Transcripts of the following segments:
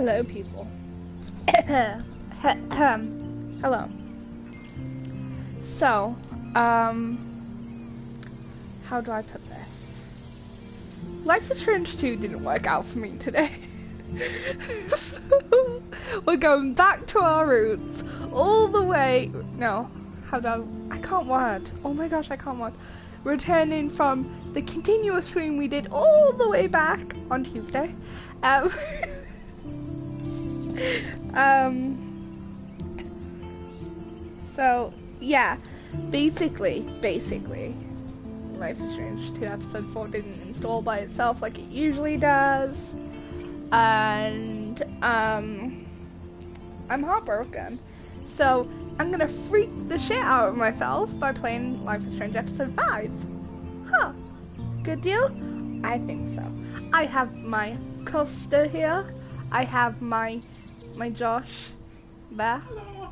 Hello, people. Hello. So, how do I put this? Life is Strange 2 didn't work out for me today. So, we're going back to our roots, all the way. No, I can't word. Oh my gosh, I can't word. Returning from the continuous stream we did all the way back on Tuesday. So yeah, basically, Life is Strange 2 episode 4 didn't install by itself like it usually does, and I'm heartbroken. So I'm gonna freak the shit out of myself by playing Life is Strange episode 5. Huh? Good deal? I think so. I have my Costa here. I have my Josh there. Hello.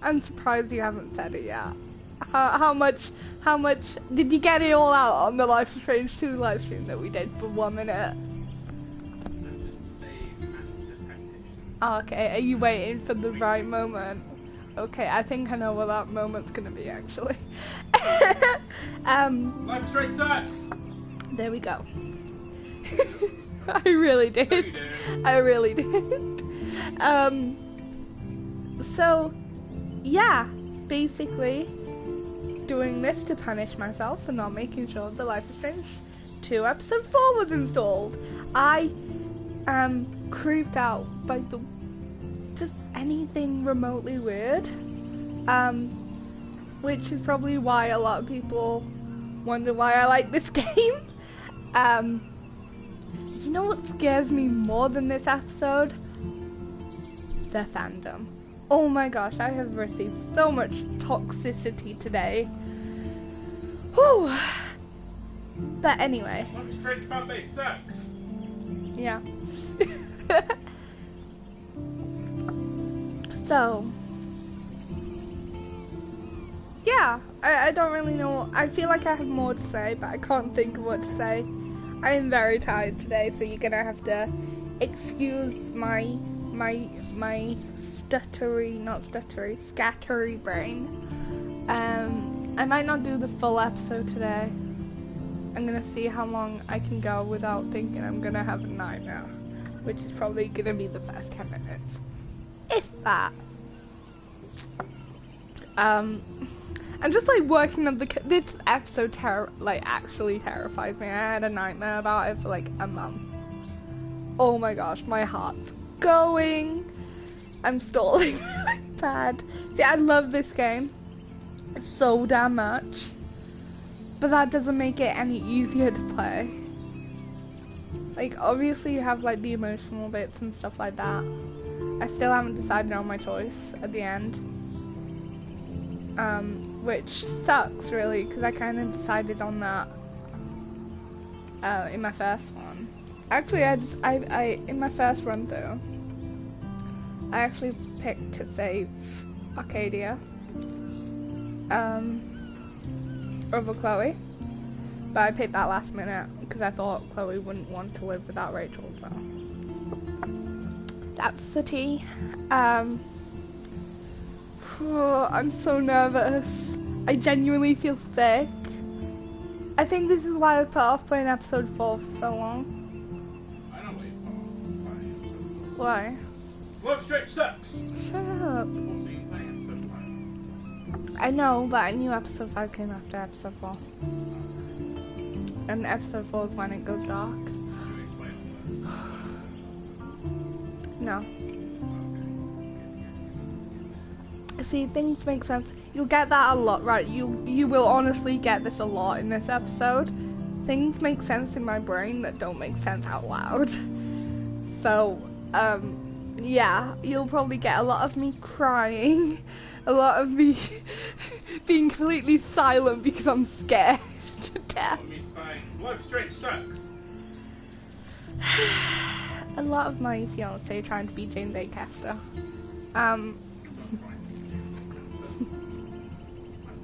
I'm surprised you haven't said it yet. How much did you get it all out on the Life is Strange 2 live stream that we did for 1 minute? Oh, okay, are you waiting for the right moment? Okay, I think I know what that moment's gonna be actually. Life is Strange sucks! There we go. I really did. No, you didn't. I really did. So, yeah, basically doing this to punish myself for not making sure the Life is Strange 2 episode 4 was installed. I am creeped out by just anything remotely weird, which is probably why a lot of people wonder why I like this game. You know what scares me more than this episode? The fandom. Oh my gosh, I have received so much toxicity today. Whew. But anyway. Life is Strange fanbase sucks! Yeah. So. Yeah, I don't really know. I feel like I have more to say, but I can't think of what to say. I am very tired today, so you're gonna have to excuse my scattery brain. I might not do the full episode today. I'm gonna see how long I can go without thinking I'm gonna have a nightmare, which is probably gonna be the first 10 minutes, if that. I'm just like working on this episode actually terrifies me. I had a nightmare about it for like a month. Oh my gosh, my heart's going. I'm stalling really bad. See, I love this game so damn much, but that doesn't make it any easier to play. Like, obviously you have like the emotional bits and stuff like that. I still haven't decided on my choice at the end. Which sucks really, because I kind of decided on that in my first one. Actually, I in my first run through, I actually picked to save Arcadia over Chloe, but I picked that last minute because I thought Chloe wouldn't want to live without Rachel. So that's the tea. Oh, I'm so nervous. I genuinely feel sick. I think this is why I put off playing episode 4 for so long. I know what you're Why? Life is Strange sucks! Shut up. Also, you playing episode 5. I know, but I knew episode 5 came after episode 4. And episode 4 is when it goes dark. Can you explain all No. See, things make sense. You'll get that a lot, right? You will honestly get this a lot in this episode. Things make sense in my brain that don't make sense out loud. So, yeah, you'll probably get a lot of me crying, a lot of me being completely silent because I'm scared to death. Life is Strange sucks! A lot of my fiance trying to be James A. Kester. I'm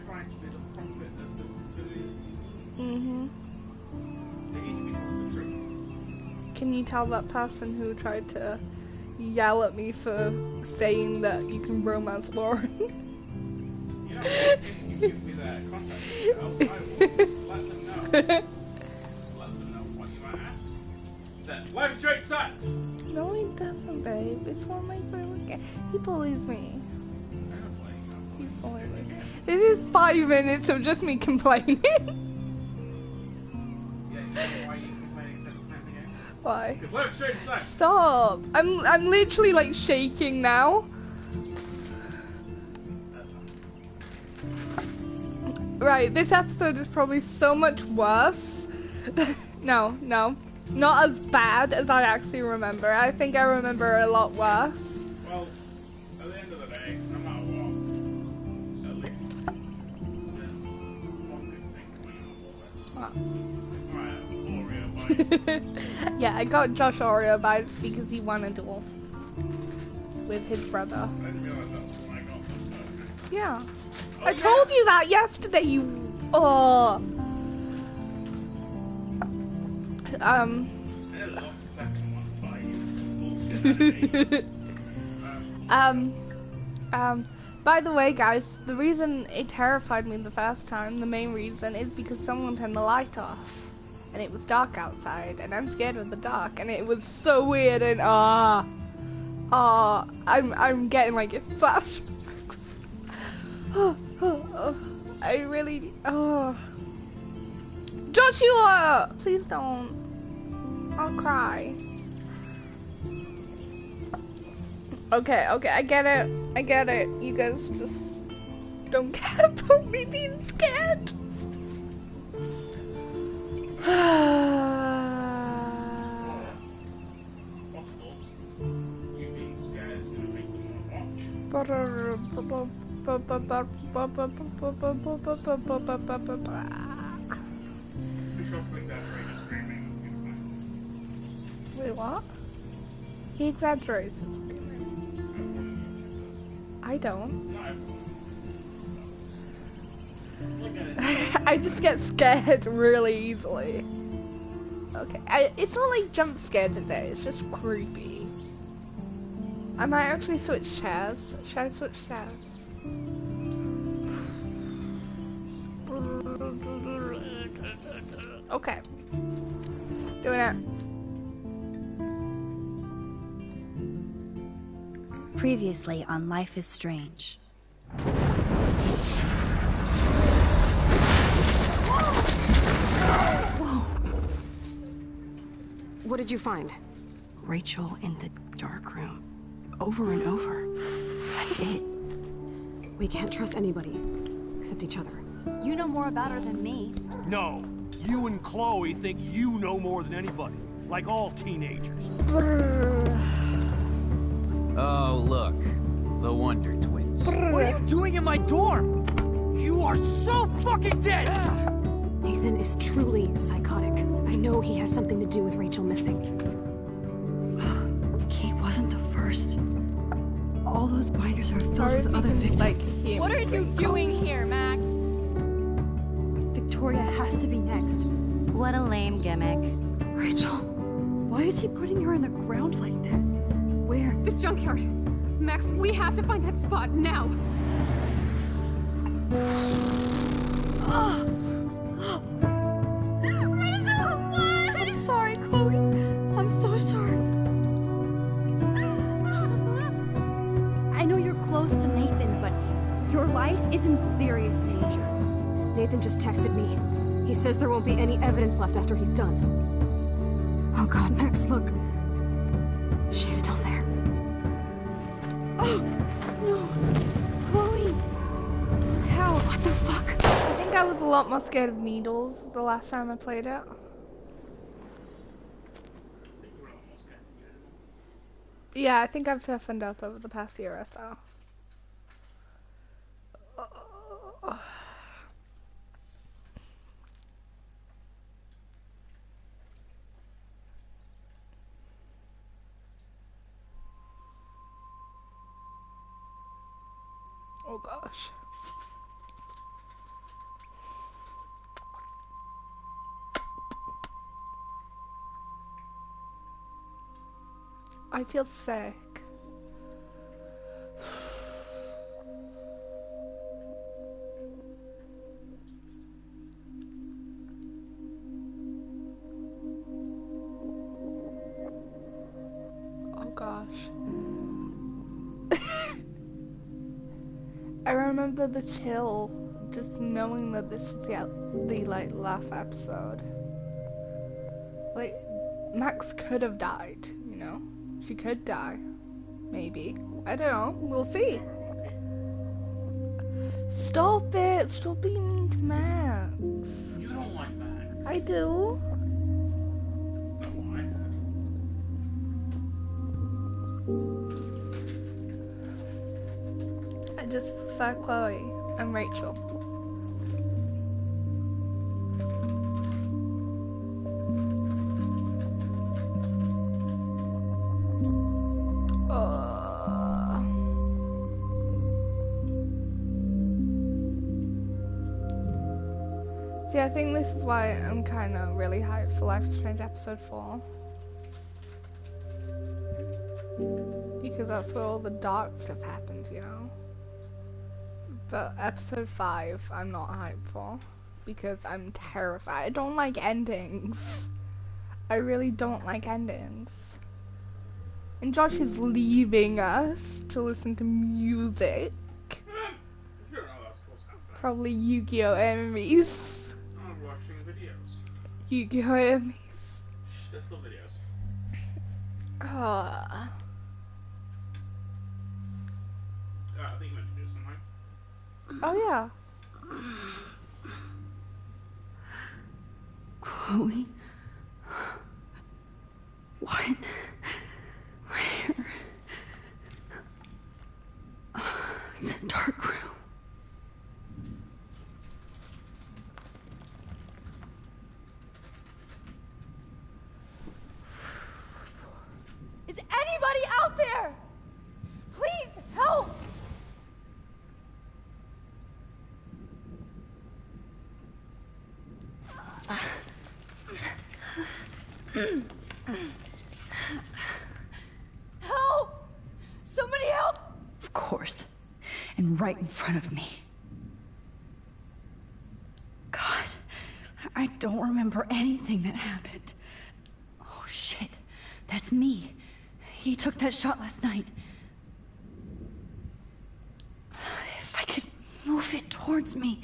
trying to be the prophet of disability. They need to be told the truth. Can you tell that person who tried to, yell at me for saying that you can romance Lauren. You know, if you give me their contact details, I will let them know. Let them know what you might ask. That Life is Strange sucks! No, he doesn't, babe. It's one of my favorite games. He bullies me. He's bullying me. This is 5 minutes of just me complaining. Yeah, you know why you complaining instead of playing the game? Why? Because Life is Strange sucks! Stop! I'm literally like shaking now. Right, this episode is probably so much worse. No, not as bad as I actually remember. I think I remember a lot worse. Well, at the end of the day, no matter what, at least there's one good thing coming out of all this. What? Alright, Oreo bites. Yeah, I got Josh Oreo vibes because he won a duel with his brother. I didn't realize that was when I got them. Yeah. Oh, I told you that yesterday, you... Oh. I nearly lost the second one by you. By the way, guys, the reason it terrified me the first time, the main reason, is because someone turned the light off. And it was dark outside, and I'm scared of the dark, and it was so weird, and I'm getting like flashbacks. I really, Joshua! Please don't. I'll cry. Okay, I get it. You guys just don't care about me being scared. Possible. You being scared is going to make them want to watch. Be sure to exaggerate the screaming. Wait, what? He exaggerates his screaming. I don't. Not everyone. Look at it. I just get scared really easily. Okay, it's not like jump scares today, it's just creepy. I might actually switch chairs. Should I switch chairs? Okay. Doing it. Previously on Life is Strange. Whoa. What did you find? Rachel in the dark room. Over and over. That's it. We can't trust anybody except each other. You know more about her than me. No, you and Chloe think you know more than anybody, like all teenagers. Oh, look. The Wonder Twins. What are you doing in my dorm? You are so fucking dead! Nathan is truly psychotic. I know he has something to do with Rachel missing. He wasn't the first. All those binders are filled Sorry if with you other can, victims. like, hear What me are you breathe. doing here, Max? Victoria has to be next. What a lame gimmick. Rachel, why is he putting her in the ground like that? Where? The junkyard. Max, we have to find that spot now. Rachel, what? I'm sorry, Chloe. I'm so sorry. I know you're close to Nathan, but your life is in serious danger. Nathan just texted me. He says there won't be any evidence left after he's done. Oh God, Max, look. She's still there. Oh, no. Chloe. How? What the fuck? I think I was a lot more scared of needles the last time I played it. Yeah, I think I've toughened up over the past year or so. Oh gosh. I feel sick. I remember the chill, just knowing that this was the like last episode. Like, Max could have died, you know? She could die. Maybe. I don't know. We'll see. Stop it! Stop being mean to Max. You don't like Max. I do. Not why. I just prefer Chloe and Rachel. See, I think this is why I'm kind of really hyped for Life is Strange episode 4. Because that's where all the dark stuff happens, you know? But episode 5, I'm not hyped for. Because I'm terrified. I don't like endings. I really don't like endings. And Josh is leaving us to listen to music. Sure, no, that's what's happening. Probably Yu-Gi-Oh! Enemies. I'm watching videos. Yu-Gi-Oh! Enemies. Shh, they're still videos. Ah. I think you meant to do something. Oh yeah. Chloe? What? Where? It's a dark room. Is anybody out there? Please help! Help! Somebody help! Of course. And right in front of me. God, I don't remember anything that happened. Oh shit, that's me. He took that shot last night. If I could move it towards me.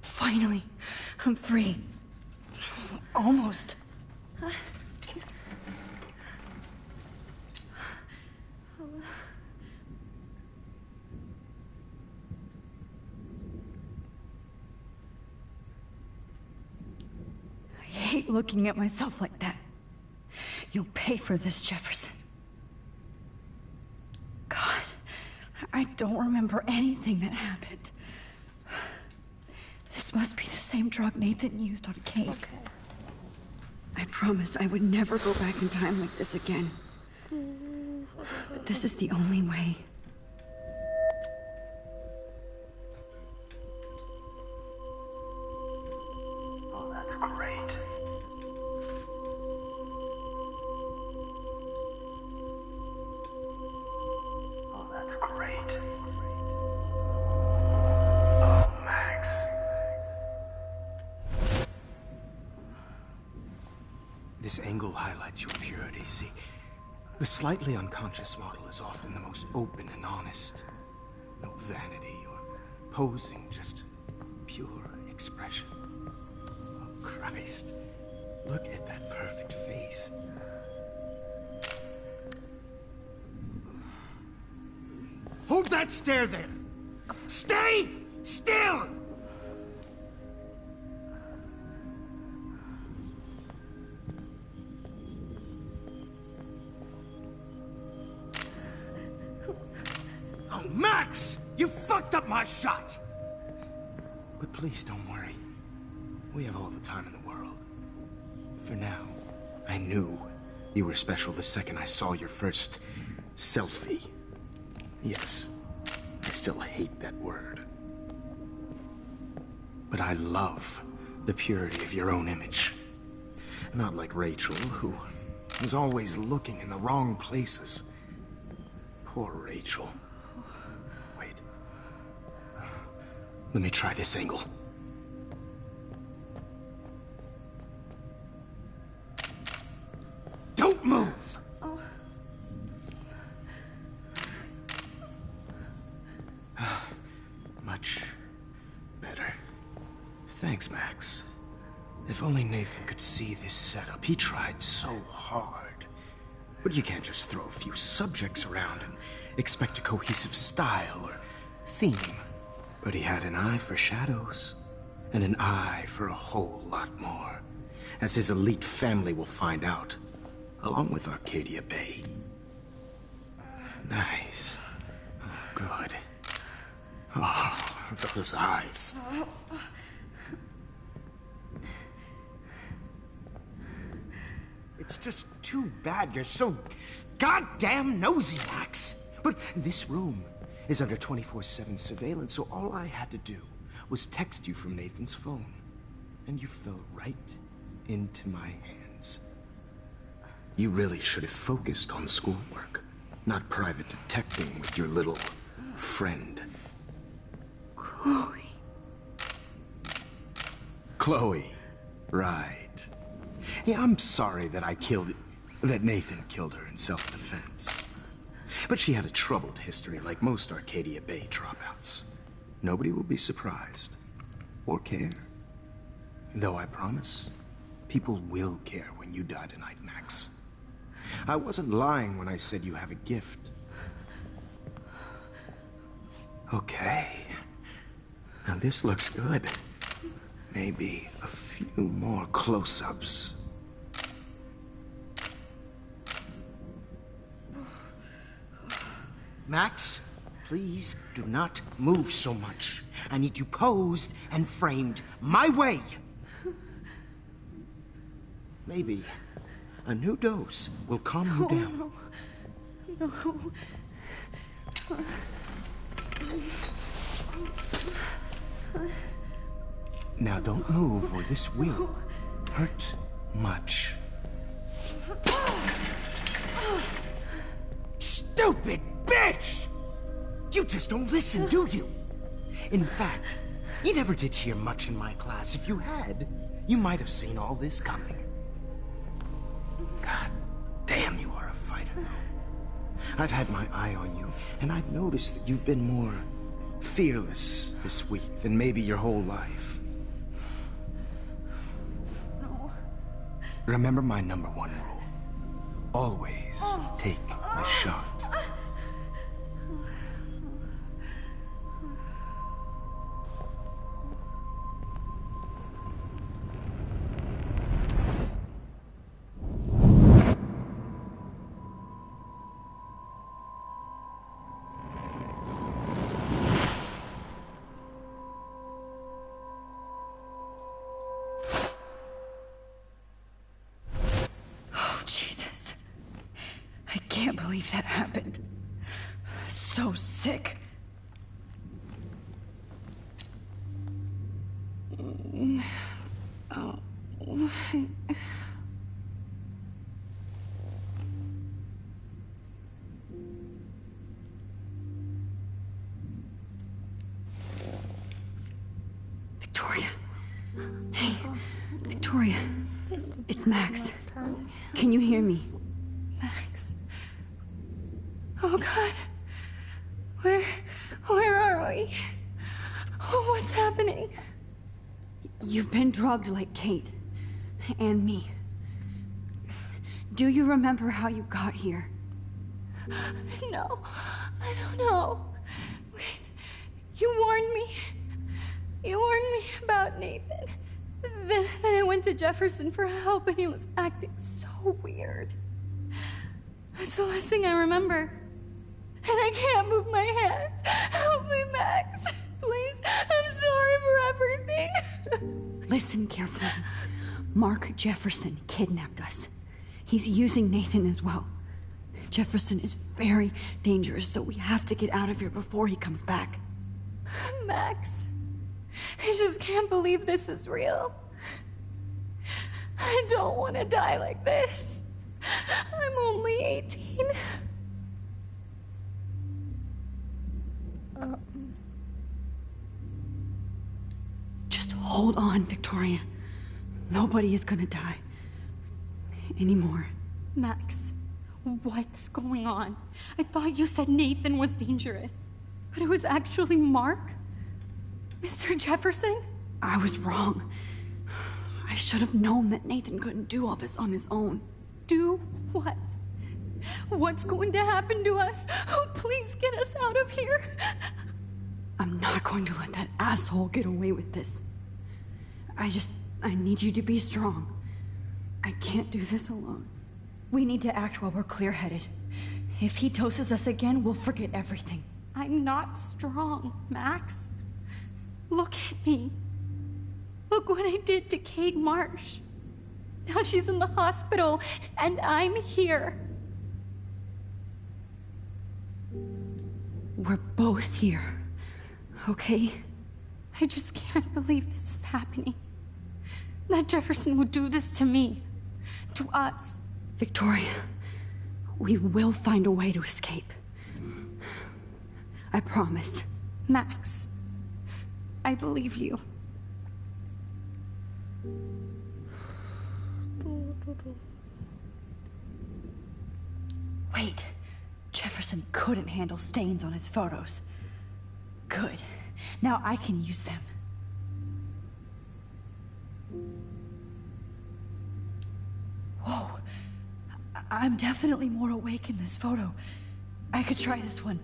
Finally, I'm free. Almost. I hate looking at myself like that. You'll pay for this, Jefferson. God, I don't remember anything that happened. This must be the same drug Nathan used on Kate. Okay. I promised I would never go back in time like this again. But this is the only way. Oh, that's great. Oh, that's great. Oh, Max. This angle highlights your purity, see? The slightly unconscious model is often the most open and honest. No vanity or posing, just pure expression. Oh, Christ. Look at that perfect face. Hold that stare there! Stay still! Oh, Max! You fucked up my shot! But please don't worry. We have all the time in the world. For now, I knew you were special the second I saw your first selfie. Yes, I still hate that word. But I love the purity of your own image. Not like Rachel, who was always looking in the wrong places. Poor Rachel. Wait, Let me try this angle. Don't move! Much better. Thanks, Max. If only Nathan could see this setup. He tried so hard. But you can't just throw a few subjects around and expect a cohesive style or theme. But he had an eye for shadows, and an eye for a whole lot more, as his elite family will find out, along with Arcadia Bay. Nice. Oh, good. Oh, those eyes. It's just too bad you're so goddamn nosy, Max. But this room is under 24/7 surveillance, so all I had to do was text you from Nathan's phone. And you fell right into my hands. You really should have focused on schoolwork, not private detecting with your little friend. Chloe. Chloe. Right. Yeah, I'm sorry that Nathan killed her in self-defense. But she had a troubled history like most Arcadia Bay dropouts. Nobody will be surprised. Or care. Though I promise, people will care when you die tonight, Max. I wasn't lying when I said you have a gift. Okay. Now this looks good. Maybe a few more close-ups. Max, please do not move so much. I need you posed and framed my way. Maybe a new dose will calm you down. No. Now don't move or this will hurt much. Stupid bitch! You just don't listen, do you? In fact, you never did hear much in my class. If you had, you might have seen all this coming. God damn, you are a fighter, though. I've had my eye on you, and I've noticed that you've been more fearless this week than maybe your whole life. No. Remember my #1 rule. Always take a shot. I can't believe that happened. So sick. Victoria. Hey, Victoria. It's Max. Can you hear me? Max. Oh God. Where are we? Oh, what's happening? You've been drugged like Kate. And me. Do you remember how you got here? No, I don't know. Wait, you warned me. You warned me about Nathan. Then I went to Jefferson for help and he was acting so weird. That's the last thing I remember. And I can't move my hands. Help me, Max. Please, I'm sorry for everything. Listen carefully. Mark Jefferson kidnapped us. He's using Nathan as well. Jefferson is very dangerous, so we have to get out of here before he comes back. Max, I just can't believe this is real. I don't want to die like this. I'm only 18. on, Victoria. Nobody is gonna die. Anymore. Max, what's going on? I thought you said Nathan was dangerous, but it was actually Mark? Mr. Jefferson? I was wrong. I should have known that Nathan couldn't do all this on his own. Do what? What's going to happen to us? Oh, please get us out of here. I'm not going to let that asshole get away with this. I need you to be strong. I can't do this alone. We need to act while we're clear-headed. If he doses us again, we'll forget everything. I'm not strong, Max. Look at me. Look what I did to Kate Marsh. Now she's in the hospital, and I'm here. We're both here, okay? I just can't believe this is happening. That Jefferson would do this to me. To us. Victoria, we will find a way to escape. I promise. Max, I believe you. Wait, Jefferson couldn't handle stains on his photos. Good. Now I can use them. Whoa. I'm definitely more awake in this photo. I could try this one.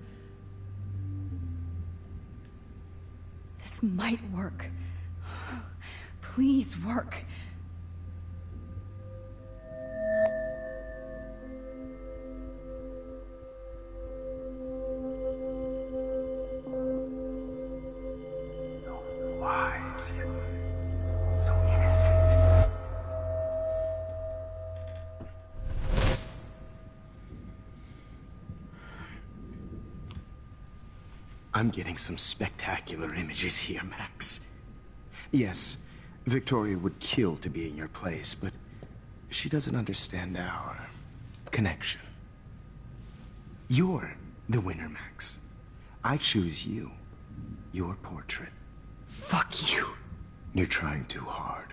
This might work. Please work. I'm getting some spectacular images here, Max. Yes, Victoria would kill to be in your place, but she doesn't understand our connection. You're the winner, Max. I choose you. Your portrait. Fuck you. You're trying too hard.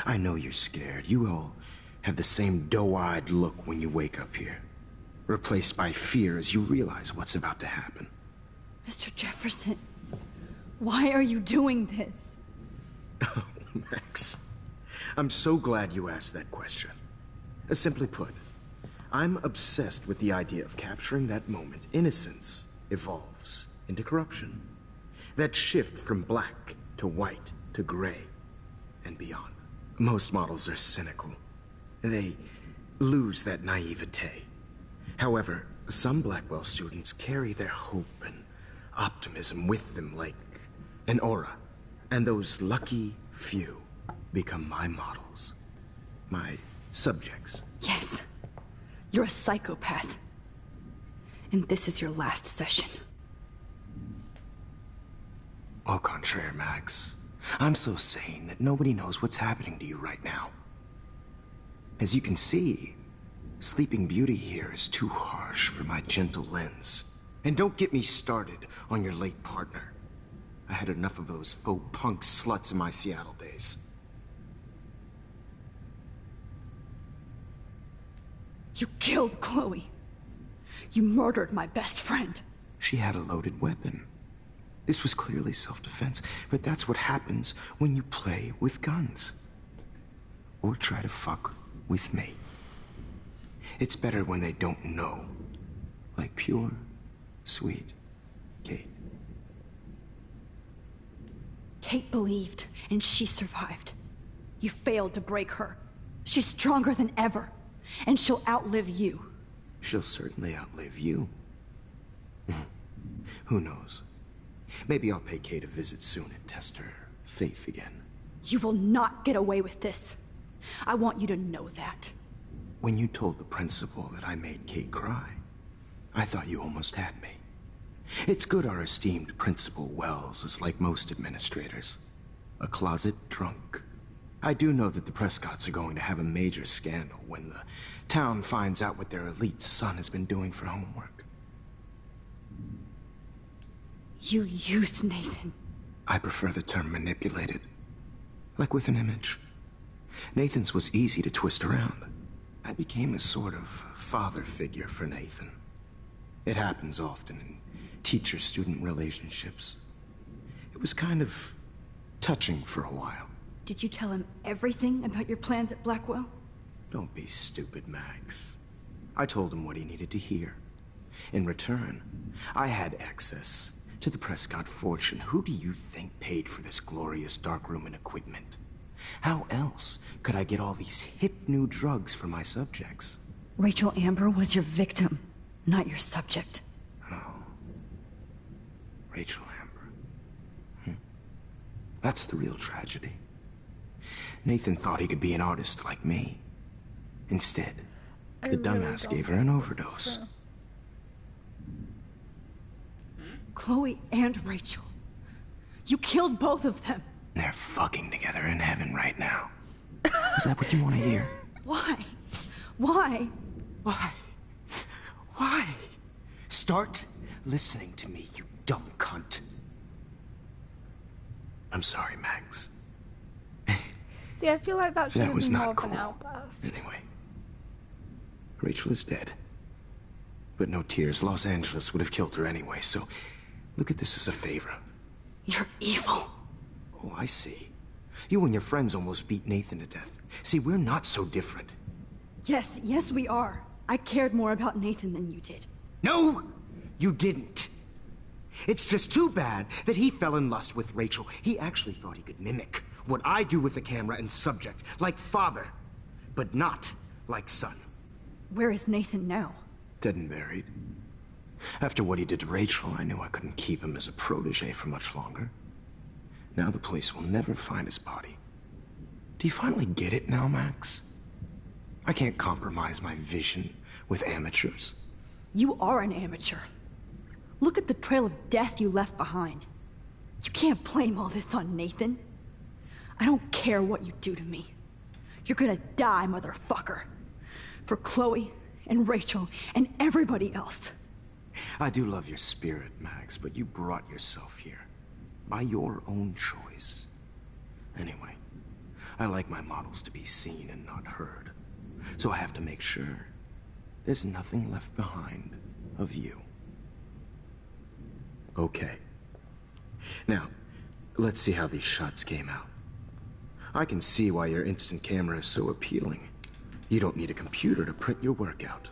I know you're scared. You all have the same doe-eyed look when you wake up here, replaced by fear as you realize what's about to happen. Mr. Jefferson, why are you doing this? Oh, Max. I'm so glad you asked that question. Simply put, I'm obsessed with the idea of capturing that moment innocence evolves into corruption. That shift from black to white to gray and beyond. Most models are cynical. They lose that naivete. However, some Blackwell students carry their hope and optimism with them like an aura. And those lucky few become my models. My subjects. Yes. You're a psychopath. And this is your last session. Au contraire, Max. I'm so sane that nobody knows what's happening to you right now. As you can see, Sleeping Beauty here is too harsh for my gentle lens. And don't get me started on your late partner. I had enough of those faux punk sluts in my Seattle days. You killed Chloe. You murdered my best friend. She had a loaded weapon. This was clearly self-defense, but that's what happens when you play with guns. Or try to fuck with me. It's better when they don't know. Like pure, sweet Kate. Kate believed, and she survived. You failed to break her. She's stronger than ever, and she'll outlive you. She'll certainly outlive you. Who knows? Maybe I'll pay Kate a visit soon and test her faith again. You will not get away with this. I want you to know that. When you told the principal that I made Kate cry, I thought you almost had me. It's good our esteemed Principal Wells is like most administrators. A closet drunk. I do know that the Prescotts are going to have a major scandal when the town finds out what their elite son has been doing for homework. You used Nathan. I prefer the term manipulated. Like with an image. Nathan's was easy to twist around. I became a sort of father figure for Nathan. It happens often in teacher-student relationships. It was kind of touching for a while. Did you tell him everything about your plans at Blackwell? Don't be stupid, Max. I told him what he needed to hear. In return, I had access to the Prescott fortune. Who do you think paid for this glorious darkroom and equipment? How else could I get all these hip new drugs for my subjects? Rachel Amber was your victim, not your subject. Oh. Rachel Amber. That's the real tragedy. Nathan thought he could be an artist like me. Instead, the dumbass gave her an overdose. Chloe and Rachel. You killed both of them. They're fucking together in heaven right now. Is that what you want to hear? Why? Why? Why? Why? Start listening to me, you dumb cunt. I'm sorry, Max. See, I feel like that should That have was been more not of an cool. outburst. Anyway, Rachel is dead. But no tears. Los Angeles would have killed her anyway, so look at this as a favor. You're evil. Oh, I see. You and your friends almost beat Nathan to death. See, we're not so different. Yes, we are. I cared more about Nathan than you did. No, you didn't. It's just too bad that he fell in lust with Rachel. He actually thought he could mimic what I do with the camera and subject, like father, but not like son. Where is Nathan now? Dead and buried. After what he did to Rachel, I knew I couldn't keep him as a protege for much longer. Now the police will never find his body. Do you finally get it now, Max? I can't compromise my vision with amateurs. You are an amateur. Look at the trail of death you left behind. You can't blame all this on Nathan. I don't care what you do to me. You're gonna die, motherfucker. For Chloe and Rachel and everybody else. I do love your spirit, Max, but you brought yourself here. By your own choice. Anyway, I like my models to be seen and not heard. So I have to make sure there's nothing left behind of you. Okay. Now, let's see how these shots came out. I can see why your instant camera is so appealing. You don't need a computer to print your work out.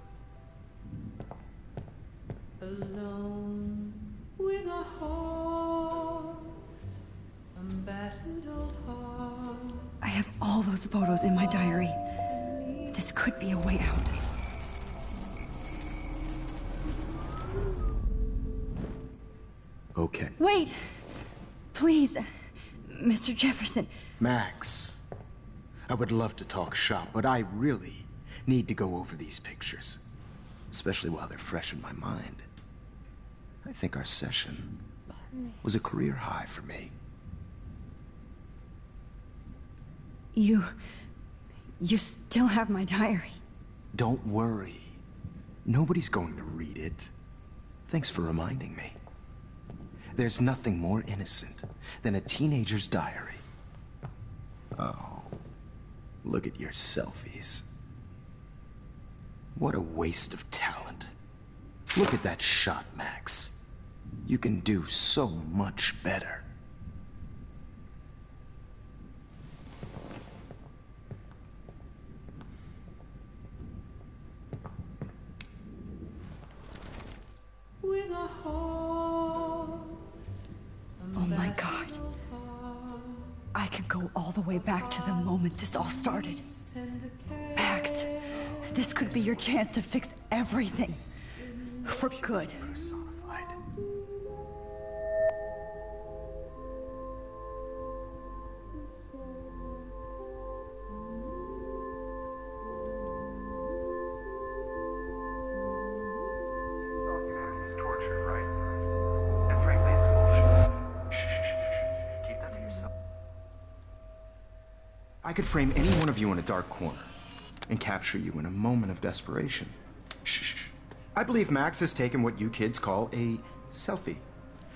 Alone with a heart, a battered old heart. I have all those photos in my diary. This could be a way out. Okay. Wait! Please, Mr. Jefferson. Max, I would love to talk shop, but I really need to go over these pictures. Especially while they're fresh in my mind. I think our session was a career high for me. You still have my diary. Don't worry. Nobody's going to read it. Thanks for reminding me. There's nothing more innocent than a teenager's diary. Oh, look at your selfies. What a waste of talent. Look at that shot, Max. You can do so much better. With a heart, Oh my God. I can go all the way back to the moment this all started. Max, this could be your chance to fix everything. For good. Personified. I could frame any one of you in a dark corner and capture you in a moment of desperation. Shh. I believe Max has taken what you kids call a selfie.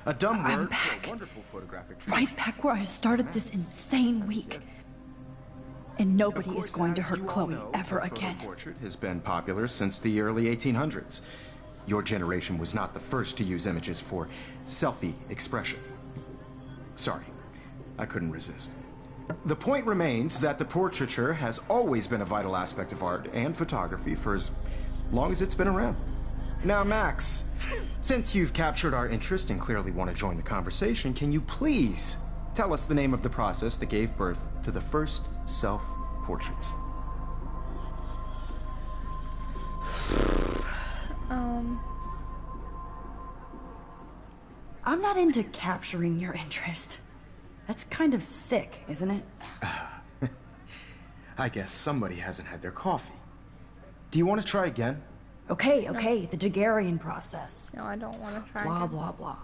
A dumb I'm word back. for a wonderful photographic Right back where I started this insane week. And nobody is going to hurt Chloe ever again. Portrait has been popular since the early 1800s. Your generation was not the first to use images for selfie expression. Sorry, I couldn't resist. The point remains that the portraiture has always been a vital aspect of art and photography for as long as it's been around. Now, Max, since you've captured our interest and clearly want to join the conversation, can you please tell us the name of the process that gave birth to the first self-portraits? I'm not into capturing your interest. That's kind of sick, isn't it? I guess somebody hasn't had their coffee. Do you want to try again? Okay, the Daguerrean process. No, I don't want to try. Blah, again. blah, blah.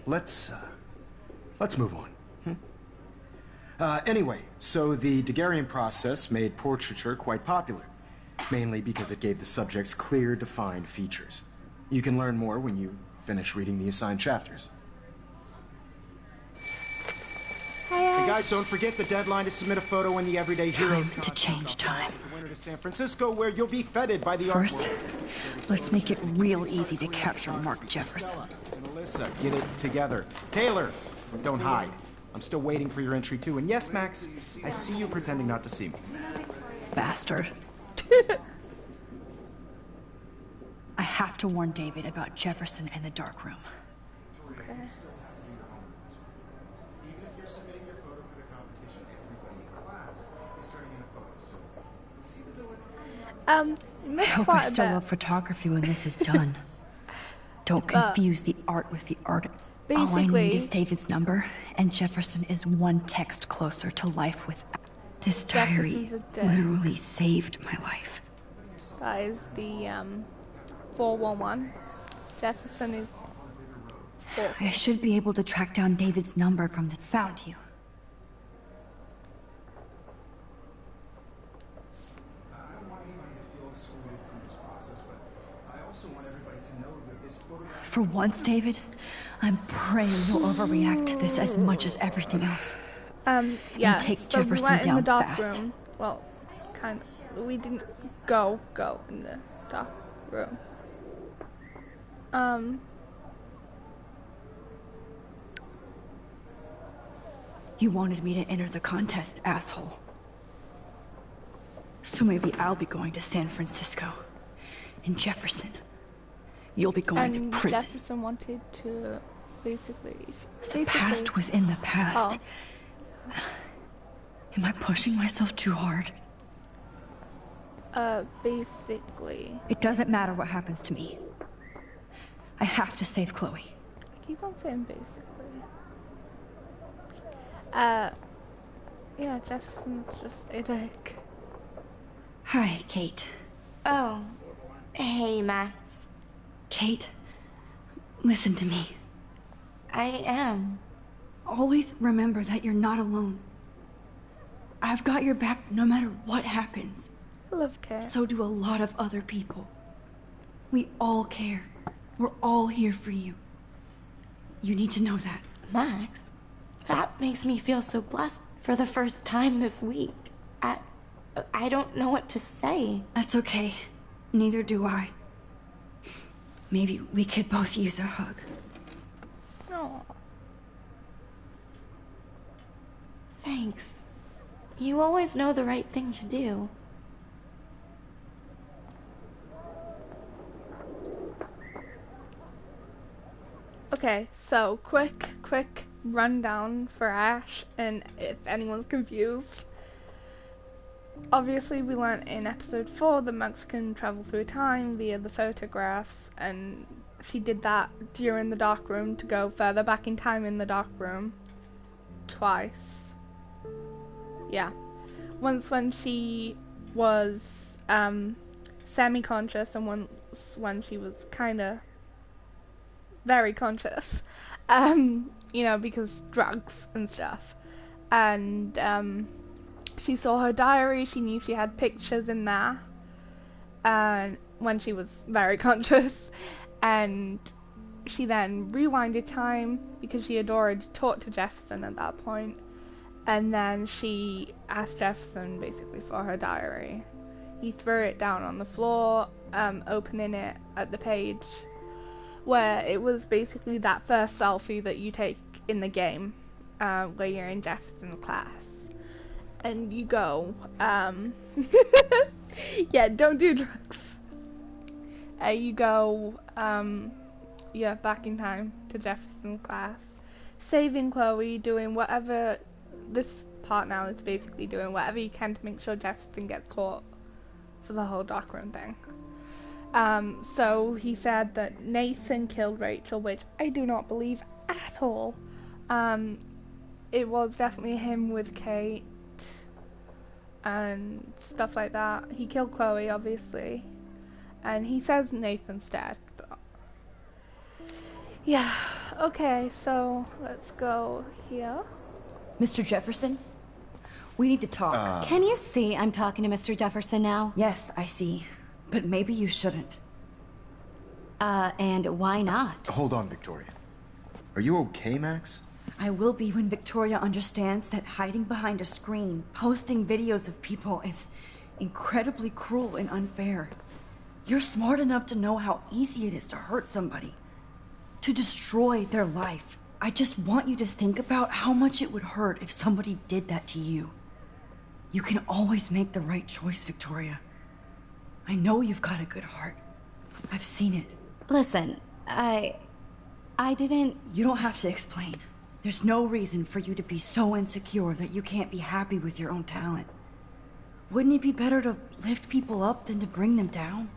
Let's move on. Anyway, so the Daguerrean process made portraiture quite popular, mainly because it gave the subjects clear, defined features. You can learn more when you finish reading the assigned chapters. Hey guys, don't forget the deadline to submit a photo in the Everyday Heroes Time to change time. the winter to San Francisco, where you'll be feted by the First, art world. let's make it real easy to capture Mark Jefferson. And Alyssa, get it together. Taylor, don't hide. I'm still waiting for your entry too. And yes, Max, I see you pretending not to see me. Bastard. I have to warn David about Jefferson and the dark room. Okay. I hope I still love photography when this is done. Don't confuse the art with the art. All I need is David's number, and Jefferson is one text closer to life with. This diary literally saved my life. That is the 411. Jefferson is 4. I should be able to track down David's number from the. Found you. For once, David, I'm praying you'll overreact to this as much as everything else. Yeah. And take Jefferson we went down in the dark fast. room. Well, kind of. We didn't go in the dark room. You wanted me to enter the contest, asshole. So maybe I'll be going to San Francisco. And Jefferson, you'll be going to prison. Jefferson wanted to basically. The past within the past. Oh. Am I pushing myself too hard? Basically. It doesn't matter what happens to me. I have to save Chloe. I keep on saying basically. Yeah, Jefferson's just a dick. Hi, Kate. Oh, hey, Max. Kate, listen to me. I am. Always remember that you're not alone. I've got your back no matter what happens. I love Kate. So do a lot of other people. We all care. We're all here for you. You need to know that. Max, that makes me feel so blessed for the first time this week. I don't know what to say. That's okay. Neither do I. Maybe we could both use a hug. No. Thanks. You always know the right thing to do. Okay, so quick rundown for Ash, and if anyone's confused. Obviously, we learned in episode 4 that Max can travel through time via the photographs, and she did that during the dark room to go further back in time in the dark room. Twice. Yeah. Once when she was semi-conscious, and once when she was kinda very conscious. You know, because drugs and stuff. And she saw her diary, she knew she had pictures in there. and when she was very conscious, and she then rewinded time because she had already talked to Jefferson at that point, and then she asked Jefferson basically for her diary. He threw it down on the floor, opening it at the page where it was basically that first selfie that you take in the game, where you're in Jefferson's class. And you go, yeah, don't do drugs. You go, yeah, back in time to Jefferson's class, saving Chloe, doing whatever, this part now is basically doing whatever you can to make sure Jefferson gets caught for the whole dark room thing. So he said that Nathan killed Rachel, which I do not believe at all. It was definitely him with Kate and stuff like that. He killed Chloe, obviously, and he says Nathan's dead, but yeah. Okay, so let's go here. Mr. Jefferson, we need to talk. Can you see I'm talking to Mr. Jefferson now? Yes, I see. But maybe you shouldn't. And why not? Hold on, Victoria. Are you okay, Max? I will be when Victoria understands that hiding behind a screen, posting videos of people is incredibly cruel and unfair. You're smart enough to know how easy it is to hurt somebody, to destroy their life. I just want you to think about how much it would hurt if somebody did that to you. You can always make the right choice, Victoria. I know you've got a good heart. I've seen it. Listen, I didn't... You don't have to explain. There's no reason for you to be so insecure that you can't be happy with your own talent. Wouldn't it be better to lift people up than to bring them down?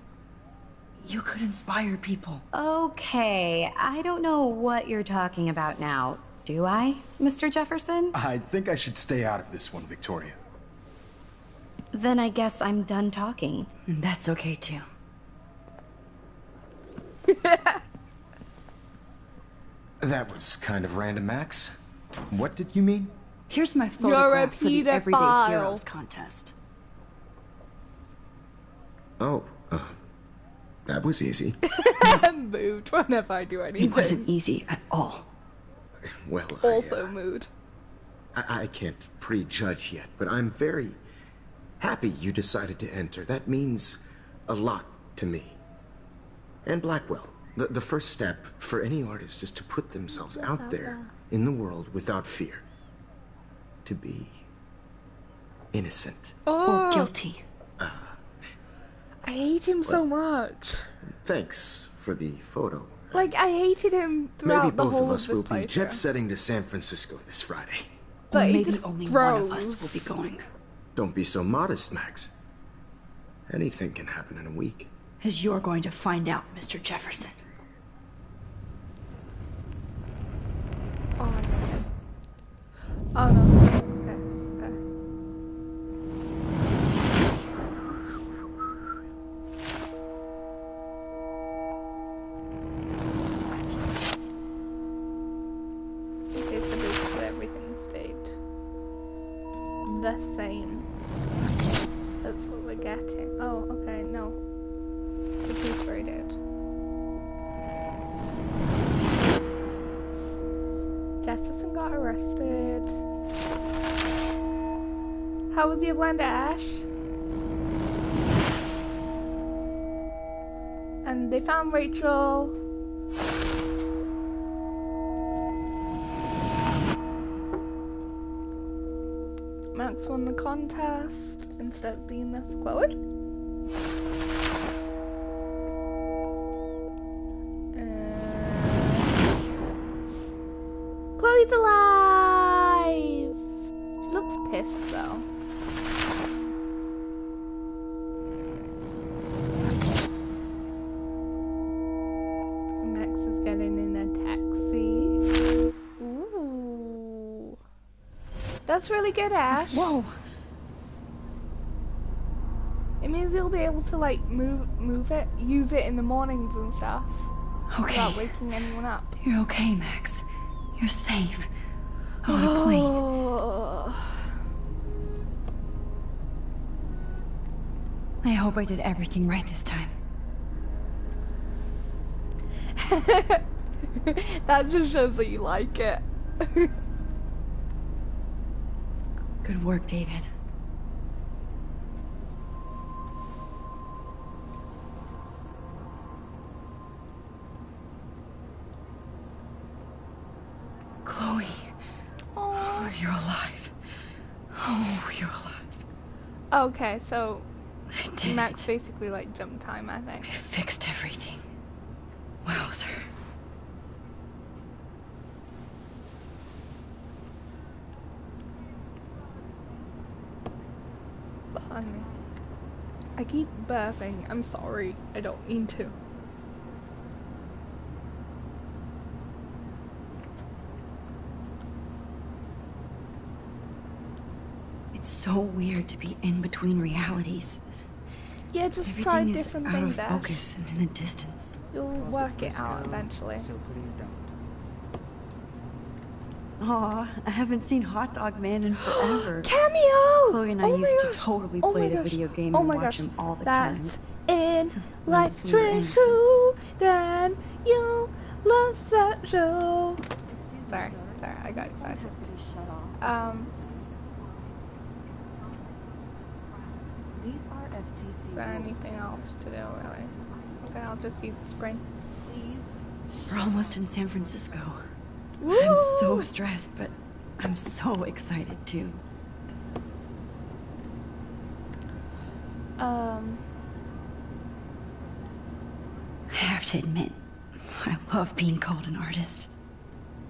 You could inspire people. Okay, I don't know what you're talking about now, do I, Mr. Jefferson? I think I should stay out of this one, Victoria. Then I guess I'm done talking. And that's okay, too. That was kind of random, Max. What did you mean? Here's my photograph for the Everyday pedophile. Heroes contest. Oh, that was easy. Mood whenever I do anything. It wasn't easy at all. Well, Also mood. I can't prejudge yet, but I'm very happy you decided to enter. That means a lot to me. And Blackwell. The first step for any artist is to put themselves out there in the world without fear. To be innocent. Or guilty. I hate him so much. Thanks for the photo. Like, I hated him throughout Maybe the both whole of us this will be playthrough. jet-setting to San Francisco this Friday. But Or he maybe just only froze. one of us will be going. Don't be so modest, Max. Anything can happen in a week. As you're going to find out, Mr. Jefferson. Oh no. Oh no. Okay. Okay. Okay, so basically everything stayed the same. That's what we're getting. Oh, okay, no. The piece where I did. Jefferson got arrested. How was your blender, Ash? And they found Rachel. Max won the contest instead of being there for Chloe. Chloe's alive! She looks pissed though. Max is getting in a taxi. Ooh. That's really good, Ash. Whoa! It means you'll be able to like move it, use it in the mornings and stuff. Okay. Without waking anyone up. You're okay, Max. You're safe. On a plane. Oh. I hope I did everything right this time. That just shows that you like it. Good work, David. Chloe. Oh, you're alive. Oh, you're alive. Okay, so I did Max it. basically like jump time, I think. I fixed everything. Wowzer. Behind me. I keep burping. I'm sorry. I don't mean to. It's so weird to be in between realities. Yeah, just try Everything is different out things, of Ash. focus and in the distance. You'll work it out eventually. So please don't. Aw, I haven't seen Hot Dog Man in forever. Cameo! Chloe and I Oh my used to gosh. totally Oh play my the gosh. video game Oh and my watch gosh. him all the That's time. in When Life we were Strange innocent. 2, then you love that show. Sorry, I got excited. These are FCC. Is there anything else to do, really? Okay, I'll just use the spring. We're almost in San Francisco. Woo! I'm so stressed, but I'm so excited too. I have to admit, I love being called an artist.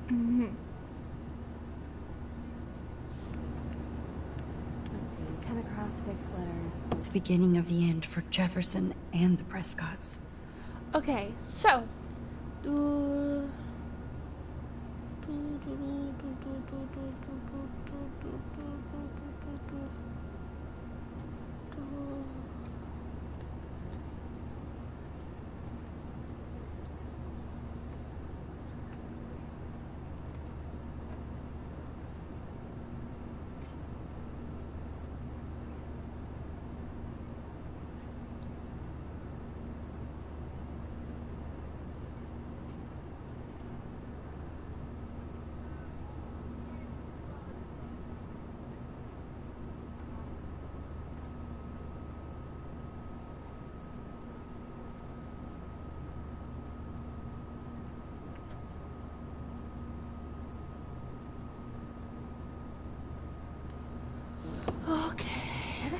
Mm-hmm. Let's see, 10 across, 6 letters. The beginning of the end for Jefferson and the Prescotts. Okay, so.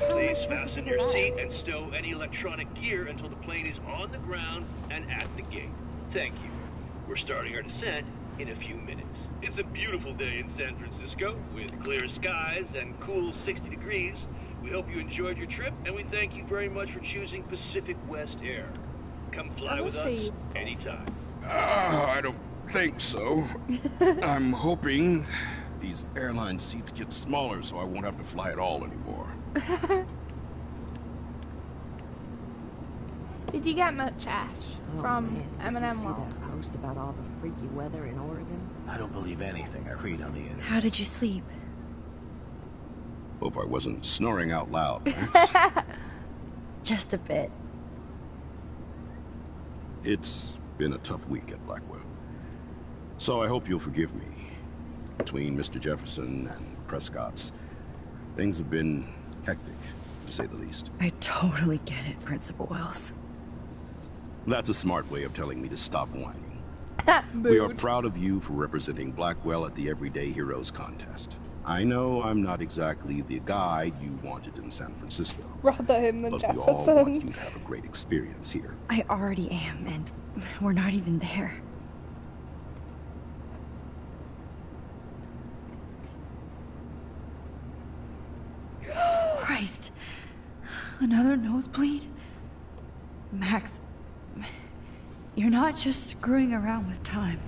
Please fasten your seat and stow any electronic gear until the plane is on the ground and at the gate. Thank you. We're starting our descent in a few minutes. It's a beautiful day in San Francisco with clear skies and cool 60 degrees. We hope you enjoyed your trip, and we thank you very much for choosing Pacific West Air. Come fly with us anytime. I don't think so. I'm hoping these airline seats get smaller so I won't have to fly at all anymore. Did you get much, Ash, from man, did you M&M see World? that post about all the freaky weather in Oregon? I don't believe anything I read on the internet. How did you sleep? Hope I wasn't snoring out loud. Just a bit. It's been a tough week at Blackwell. So I hope you'll forgive me. Between Mr. Jefferson and Prescott's, things have been hectic, to say the least. I totally get it, Principal Wells. That's a smart way of telling me to stop whining. We are proud of you for representing Blackwell at the Everyday Heroes contest. I know I'm not exactly the guide you wanted in San Francisco. Rather him than but Jefferson. we all want you to have a great experience here. I already am, and we're not even there. Christ. Another nosebleed? Max, you're not just screwing around with time.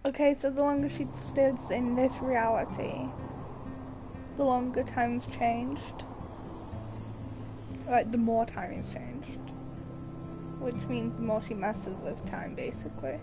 Okay, so the longer she stays in this reality, the longer time's changed. Like, the more time is changed. Which means the more she messes with time, basically.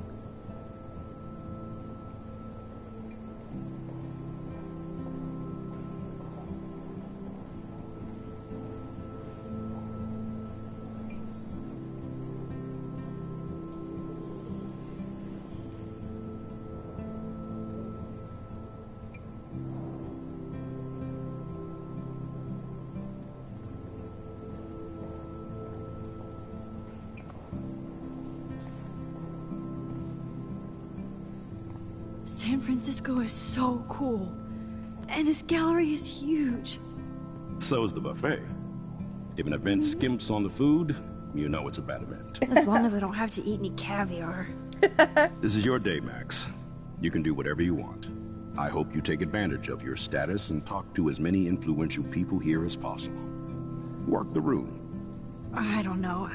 San Francisco is so cool. And this gallery is huge. So is the buffet. If an event skimps on the food, you know it's a bad event. As long as I don't have to eat any caviar. This is your day, Max. You can do whatever you want. I hope you take advantage of your status and talk to as many influential people here as possible. Work the room. I don't know.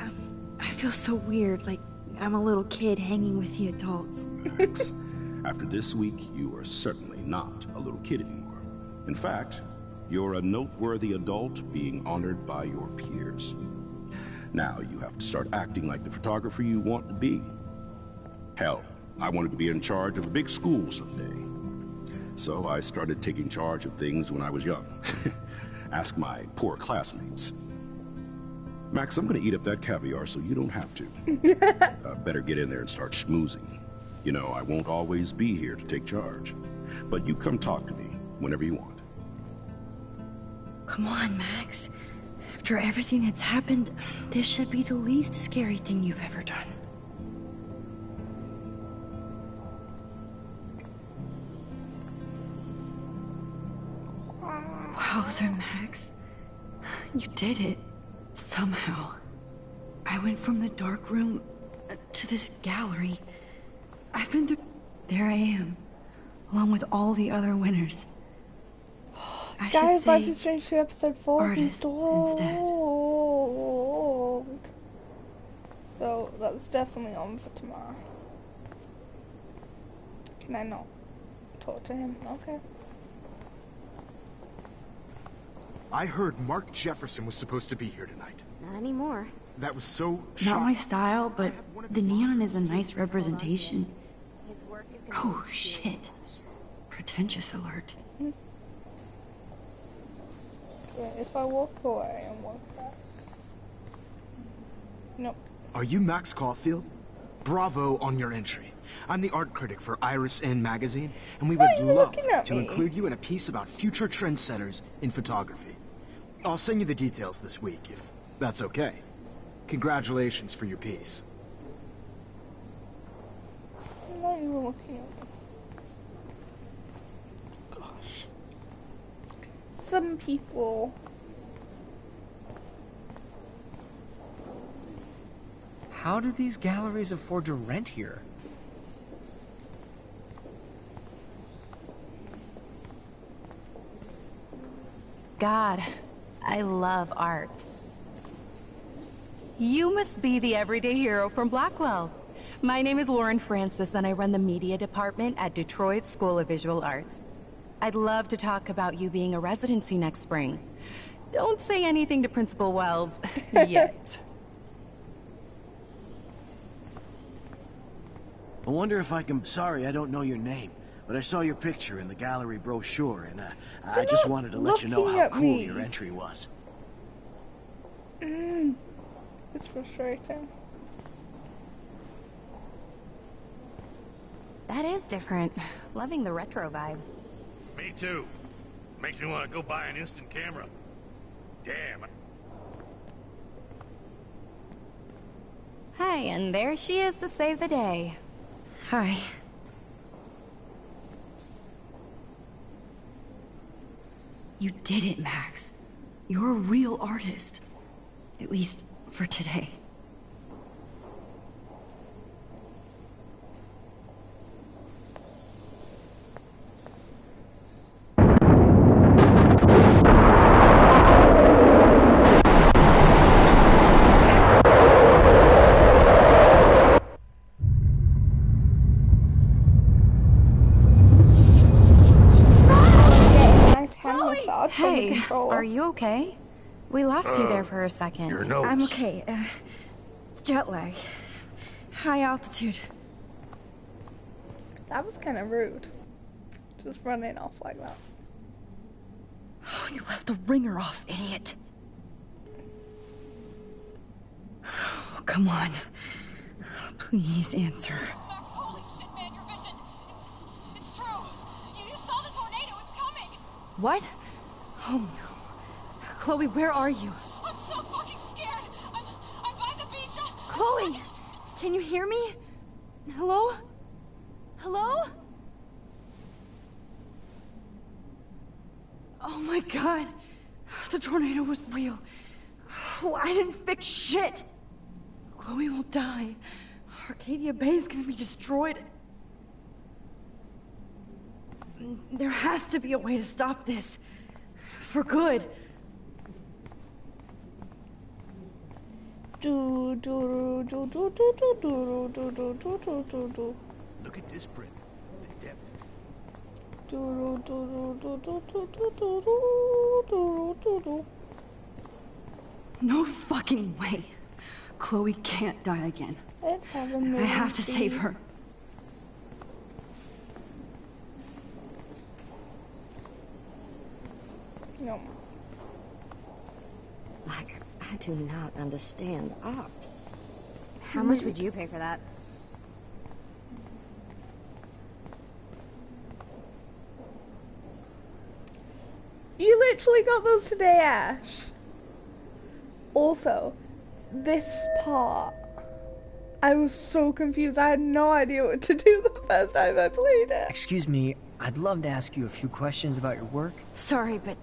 I feel so weird, like I'm a little kid hanging with the adults. Max, after this week, you are certainly not a little kid anymore. In fact, you're a noteworthy adult being honored by your peers. Now you have to start acting like the photographer you want to be. Hell, I wanted to be in charge of a big school someday. So I started taking charge of things when I was young. Ask my poor classmates. Max, I'm gonna eat up that caviar so you don't have to. Better get in there and start schmoozing. You know, I won't always be here to take charge. But you come talk to me whenever you want. Come on, Max. After everything that's happened, this should be the least scary thing you've ever done. Wowzer, Max. You did it. Somehow. I went from the dark room to this gallery. I've been through... There I am, along with all the other winners. I Guys, should say Life is Strange 2 episode 4 artists instead. So that's definitely on for tomorrow. Can I not talk to him? Okay. I heard Mark Jefferson was supposed to be here tonight. Not anymore. That was so Not my shocking. style, but the neon is a nice representation. His work is gonna Oh, be shit. Pretentious alert. Yeah, if I walk away and walk back. Nope. Are you Max Caulfield? Bravo on your entry. I'm the art critic for Iris N magazine, and we would love to include you in a piece about future trendsetters in photography. I'll send you the details this week, if that's okay. Congratulations for your piece. I'm not even looking at me. Gosh. Some people. How do these galleries afford to rent here? God, I love art. You must be the everyday hero from Blackwell. My name is Lauren Francis, and I run the media department at Detroit School of Visual Arts. I'd love to talk about you being a residency next spring. Don't say anything to Principal Wells yet. I wonder if I can... Sorry, I don't know your name, but I saw your picture in the gallery brochure, and I just wanted to let you know how cool your entry was. It's frustrating. That is different. Loving the retro vibe. Me too. Makes me want to go buy an instant camera. Damn. Hi, and there she is to save the day. Hi. You did it, Max. You're a real artist. At least for today. Hey, are you okay? We lost you there for a second. Your nose. I'm okay. Jet lag. High altitude. That was kind of rude. Just running off like that. Oh, you left the ringer off, idiot. Oh, come on. Please answer. Max, holy shit, man, your vision. It's true. You saw the tornado. It's coming. What? Oh no. Chloe, where are you? I'm so fucking scared. I'm by the beach. Chloe, can you hear me? Hello? Hello? Oh my god. The tornado was real. Oh, I didn't fix shit. Chloe will die. Arcadia Bay is gonna be destroyed. There has to be a way to stop this. For good. Look at this print. The depth. No fucking way. Chloe can't die again. Let's have a movie. I have to save her. No. Like, I do not understand art. How much would you pay for that? You literally got those today, Ash. Also, this part, I was so confused. I had no idea what to do the first time I played it. Excuse me, I'd love to ask you a few questions about your work. Sorry, but...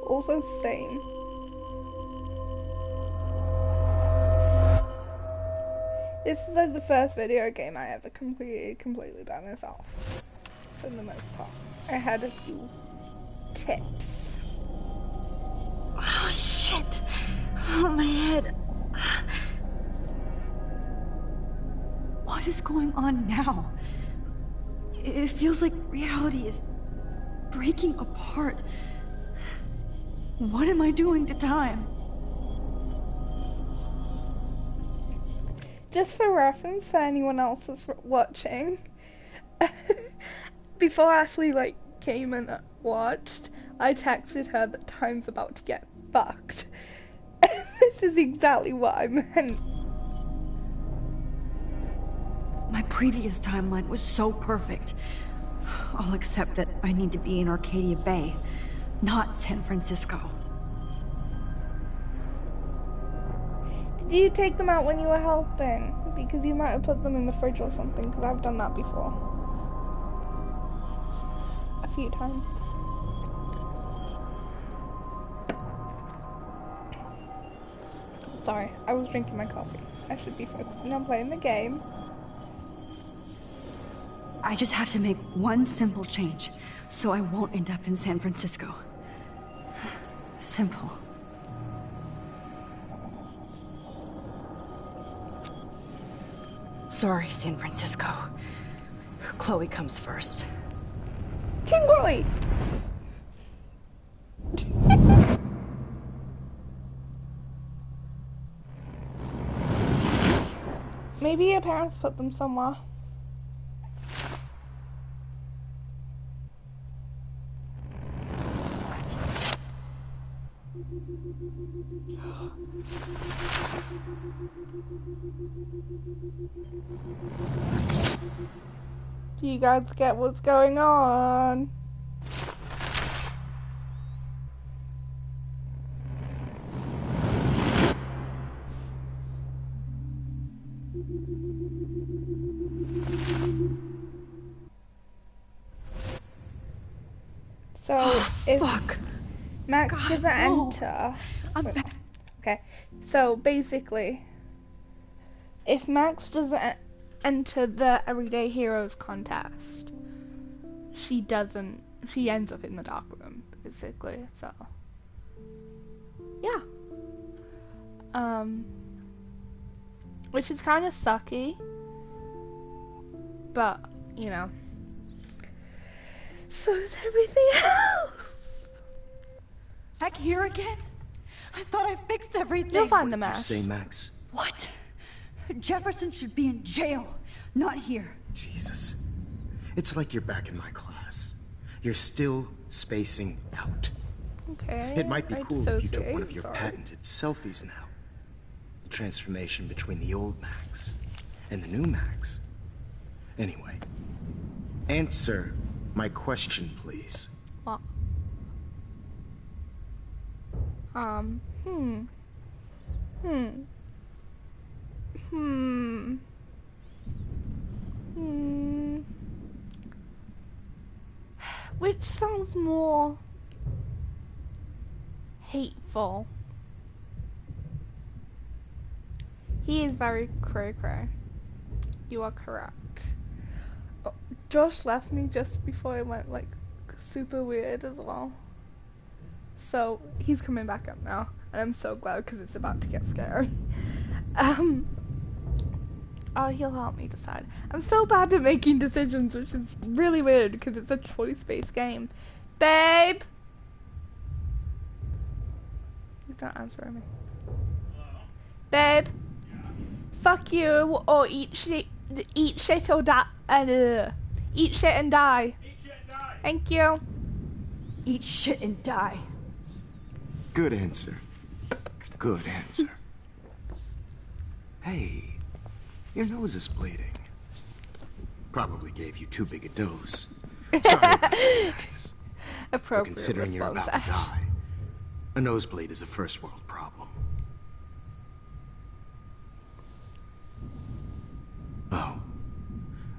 Also same. This is like the first video game I ever completely by myself. For the most part. I had a few tips. Oh shit! Oh, my head. What is going on now? It feels like reality is breaking apart. What am I doing to time? Just for reference for anyone else that's watching, before Ashley came and watched, I texted her that time's about to get fucked. This is exactly what I meant. My previous timeline was so perfect. I'll accept that I need to be in Arcadia Bay, not San Francisco. Did you take them out when you were helping? Because you might have put them in the fridge or something, because I've done that before. A few times. Sorry, I was drinking my coffee. I should be focusing on playing the game. I just have to make one simple change, so I won't end up in San Francisco. Simple. Sorry, San Francisco. Chloe comes first. King Chloe! Maybe your parents put them somewhere. Do you guys get what's going on? So if Max doesn't enter, okay. So basically, if Max doesn't enter the Everyday Heroes contest, she ends up in the dark room, basically. So yeah, which is kind of sucky, but you know, So is everything else. Back here again? I thought I fixed everything. You'll find the You match. say, Max? What? Jefferson should be in jail, not here. Jesus. It's like you're back in my class. You're still spacing out. Okay. It might be I cool if you took one of dissociate, your sorry. patented selfies now. The transformation between the old Max and the new Max. Anyway, answer my question, please. What? Which sounds more hateful? He is very cray-cray. You are correct. Oh, Josh left me just before I went like super weird as well. So he's coming back up now, and I'm so glad because it's about to get scary. Oh, he'll help me decide. I'm so bad at making decisions, which is really weird because it's a choice-based game. Babe! He's not answering me. Babe! Fuck you, or eat shit or die. Eat shit and die. Thank you. Eat shit and die. Good answer. Good answer. Hey, your nose is bleeding. Probably gave you too big a dose. Sorry about that, Max. But Appropriate considering you're response, about to die, a nosebleed is a first world problem. Oh,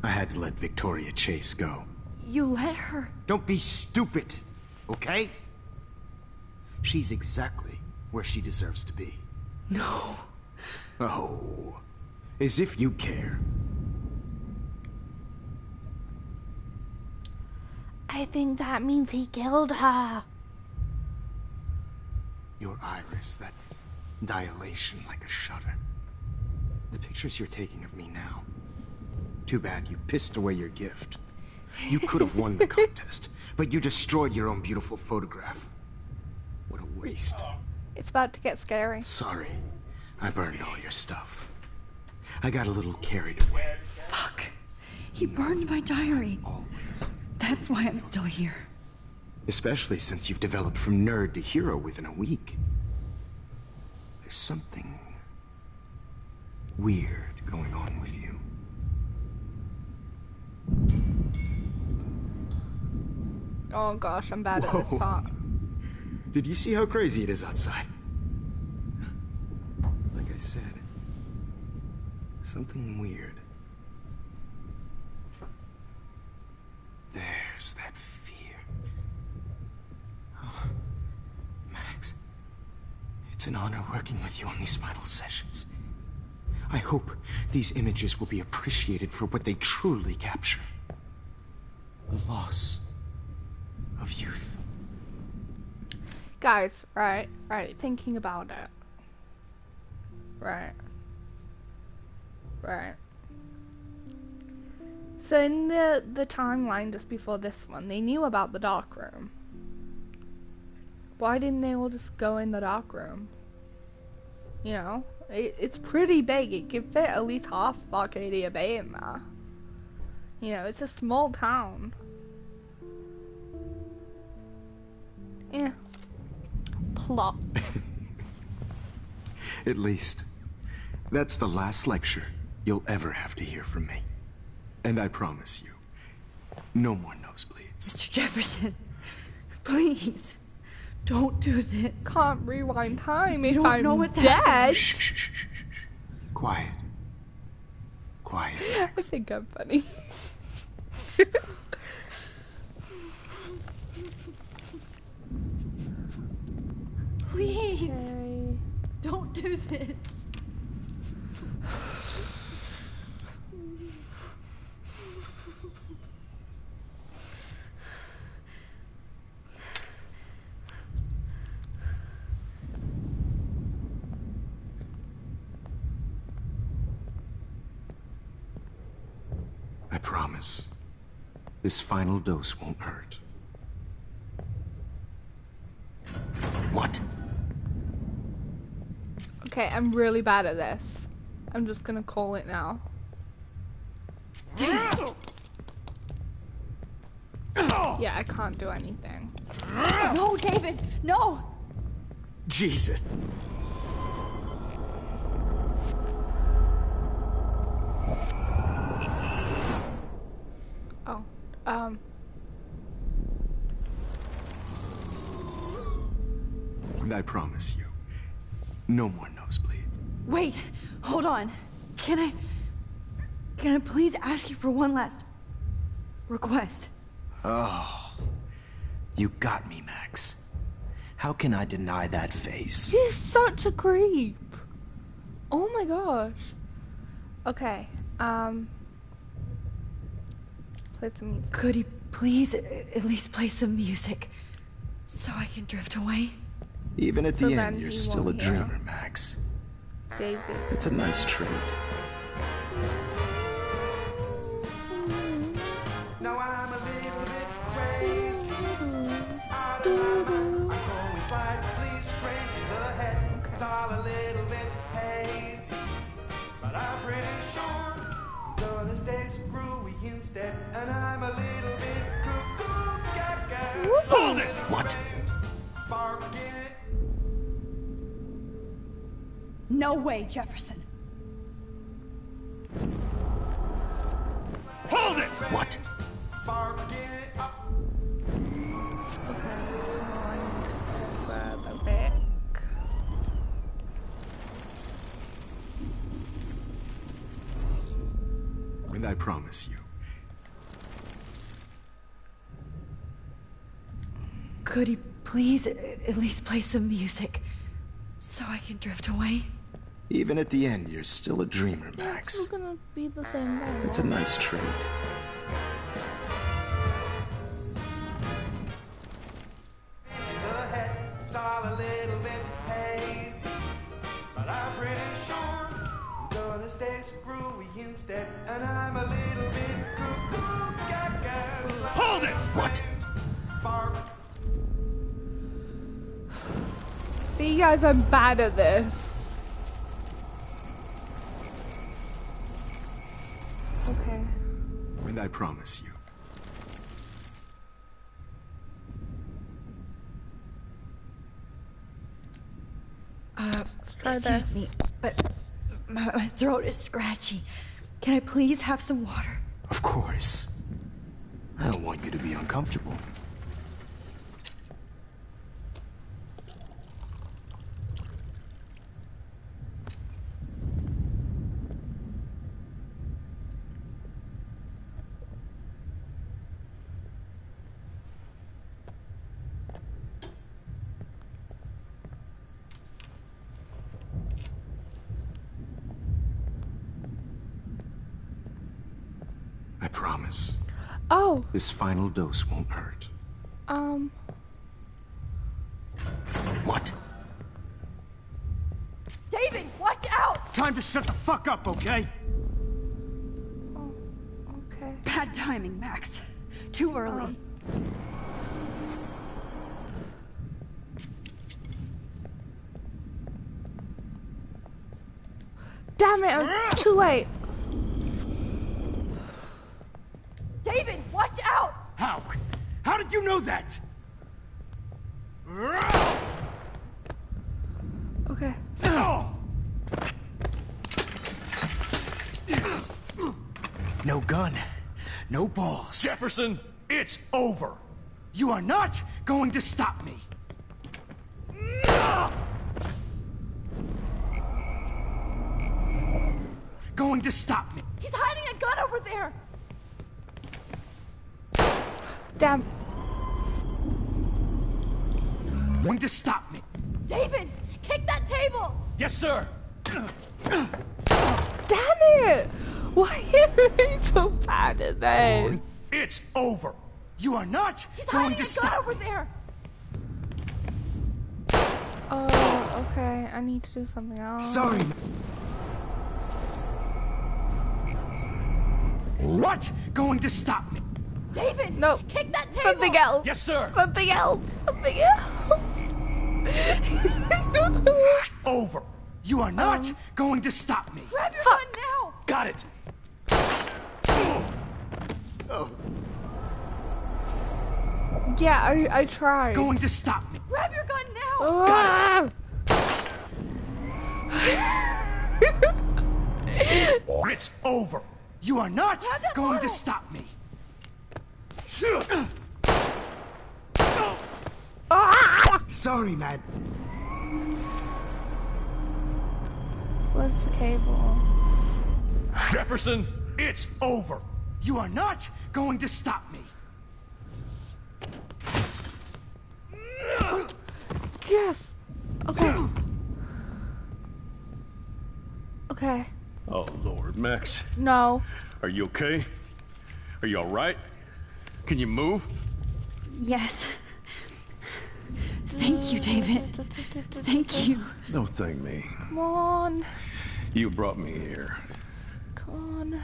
I had to let Victoria Chase go. You let her? Don't be stupid, okay? She's exactly where she deserves to be. No. Oh, as if you care. I think that means he killed her. Your iris, that dilation like a shutter. The pictures you're taking of me now. Too bad you pissed away your gift. You could have won the contest, but you destroyed your own beautiful photograph. What a waste. It's about to get scary. Sorry, I burned all your stuff. I got a little carried away. Fuck. He burned my diary. Always. That's why I'm still here. Especially since you've developed from nerd to hero within a week. There's something weird going on with you. Oh gosh, I'm bad at this part. Did you see how crazy it is outside? Like I said, something weird. There's that fear. Oh, Max, it's an honor working with you on these final sessions. I hope these images will be appreciated for what they truly capture. The loss of youth. Guys, right, thinking about it. Right. So in the timeline just before this one, they knew about the dark room. Why didn't they all just go in the dark room? You know, it's pretty big. It could fit at least half of Arcadia Bay in there. You know, it's a small town. Yeah. Plot. At least, that's the last lecture you'll ever have to hear from me. And I promise you, no more nosebleeds. Mr. Jefferson, please, don't do this. Can't rewind time if don't I'm know what's dead. happening. Shh. Quiet. Quiet, I Max. think I'm funny. Please, Okay. don't do this. I promise. This final dose won't hurt. What? Okay, I'm really bad at this. I'm just gonna call it now. Yeah, I can't do anything. No, David, no! Jesus. Oh, And I promise you, no more nosebleeds. Wait, hold on. Can I please ask you for one last request? Oh, you got me, Max. How can I deny that face? He's such a creep. Oh my gosh. Okay, play some music. Could he please at least play some music so I can drift away? Even at So the then end, you're he still a won't hear. dreamer, Max. David. It's a nice trait. Now I'm a little bit crazy. Out of my mind, I'm going slightly strange in the head. It's all a little bit hazy, but I'm pretty sure I'm gonna stay screwy instead. And I'm a little bit cuckoo gaga. Hold it! What? Barking it. No way, Jefferson. Hold it! What? Barking it up. Okay, so I need to go further back. And I promise you, Could he please at least play some music so I can drift away? even at the end, you're still a dreamer, It's Max. still gonna be the same one. It's a nice trait. The head, it's all a little bit hazy, but I'm pretty sure I'm gonna stay screwy instead. And I'm a little bit cuckoo gaga. Hold it! What? Bark. See, guys, I'm bad at this. Okay. And I promise you, Try excuse this. me, but my throat is scratchy. Can I please have some water? of course. I don't want you to be uncomfortable. I promise. Oh, This final dose won't hurt. What? David, watch out! Time to shut the fuck up, okay? okay. Bad timing, Max. Too early. Damn it, I'm too late. David, watch out! How? How did you know that? Okay. No gun, no balls. Jefferson, it's over. You are not going to stop me. Going to stop me. He's hiding a gun over there! Damn. Going to stop me. David, kick that table! Yes, sir. Damn it! Why are you so bad at this? It's over. You are not He's going hiding to a gun stop over me. there! Oh, okay. I need to do something else. Sorry. What? Going to stop me. David! No. Kick that table! Something else. Yes, sir. Something else. Something else. Over. You are not going to stop me. Grab your gun now! Got it. Yeah, I tried. Going to stop me. Grab your gun now! Got it. It's over. You are not going to stop me. Sorry, man. What's the cable? Jefferson, it's over. You are not going to stop me. Yes. Okay. Okay. Oh, Lord, Max. No. Are you okay? Are you all right? Can you move? Yes. Thank you, David. Thank you. Don't thank me. Come on. You brought me here. Come on.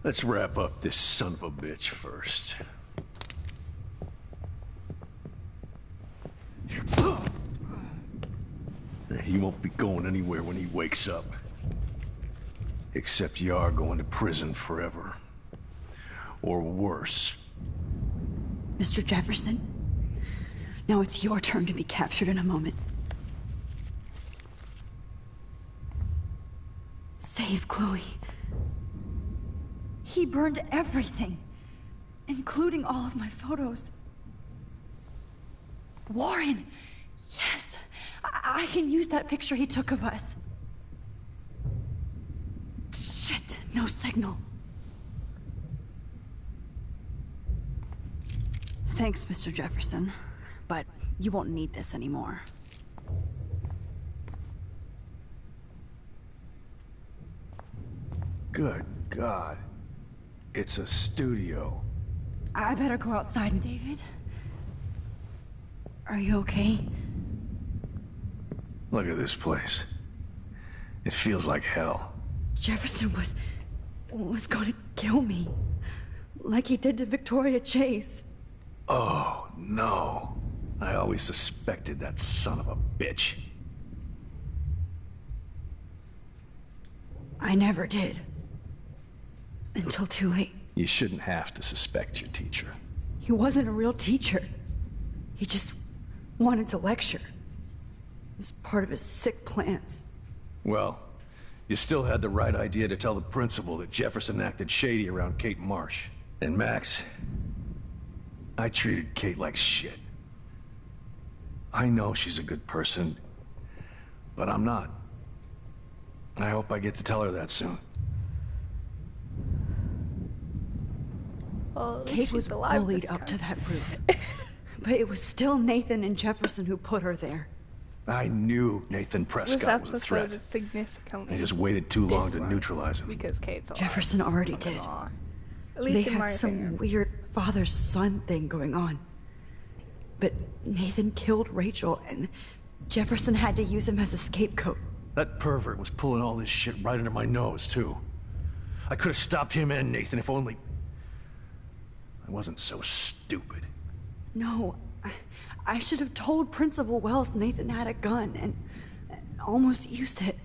Let's wrap up this son of a bitch first. He won't be going anywhere when he wakes up. Except you are going to prison forever. Or worse. Mr. Jefferson, now it's your turn to be captured in a moment. Save Chloe. He burned everything, including all of my photos. Warren! Yes! I can use that picture he took of us. Shit, no signal. Thanks, Mr. Jefferson, but you won't need this anymore. Good God. It's a studio. I better go outside and... David? Are you okay? Look at this place. It feels like hell. Jefferson was going to kill me. Like he did to Victoria Chase. Oh, no. I always suspected that son of a bitch. I never did. Until too late. You shouldn't have to suspect your teacher. He wasn't a real teacher. He just wanted to lecture. It was part of his sick plans. Well, you still had the right idea to tell the principal that Jefferson acted shady around Kate Marsh. And Max, I treated Kate like shit. I know she's a good person, but I'm not. I hope I get to tell her that soon. Well, Kate was bullied up to that roof. But it was still Nathan and Jefferson who put her there. I knew Nathan Prescott was a threat. This episode is significantly I just waited too long to neutralize him. because Kate's Jefferson already did. At least They in had my some opinion. weird father-son thing going on. But Nathan killed Rachel, and Jefferson had to use him as a scapegoat. That pervert was pulling all this shit right under my nose, too. I could have stopped him and Nathan if only... I wasn't so stupid. No, I should have told Principal Wells Nathan had a gun and almost used it.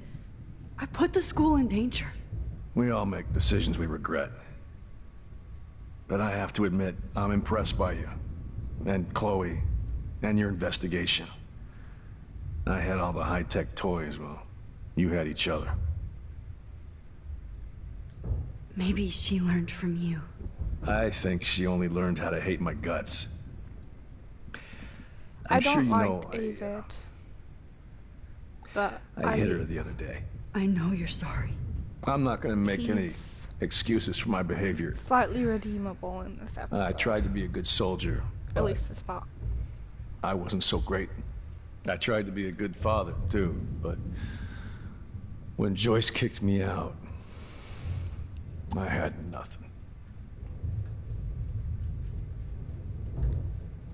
I put the school in danger. We all make decisions we regret. But I have to admit, I'm impressed by you. And Chloe. And your investigation. I had all the high-tech toys, well, you had each other. Maybe she learned from you. I think she only learned how to hate my guts. I I'm don't sure you like know David. But I hit her the other day. I know you're sorry. I'm not gonna make any He's excuses for my behavior. slightly redeemable in this episode. I tried to be a good soldier. At but least this part. I wasn't so great. I tried to be a good father, too, but when Joyce kicked me out, I had nothing.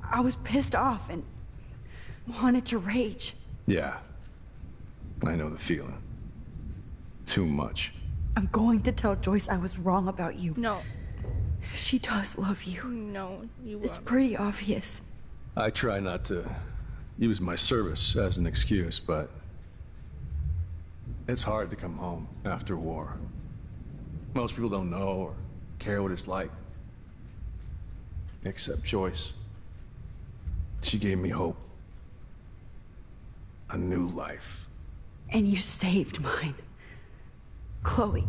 I was pissed off and wanted to rage. Yeah, I know the feeling. Too much. I'm going to tell Joyce I was wrong about you. No. She does love you. No, you It's won't. pretty obvious. I try not to use my service as an excuse, but it's hard to come home after war. Most people don't know or care what it's like. Except Joyce. She gave me hope. A new life. And you saved mine. Chloe,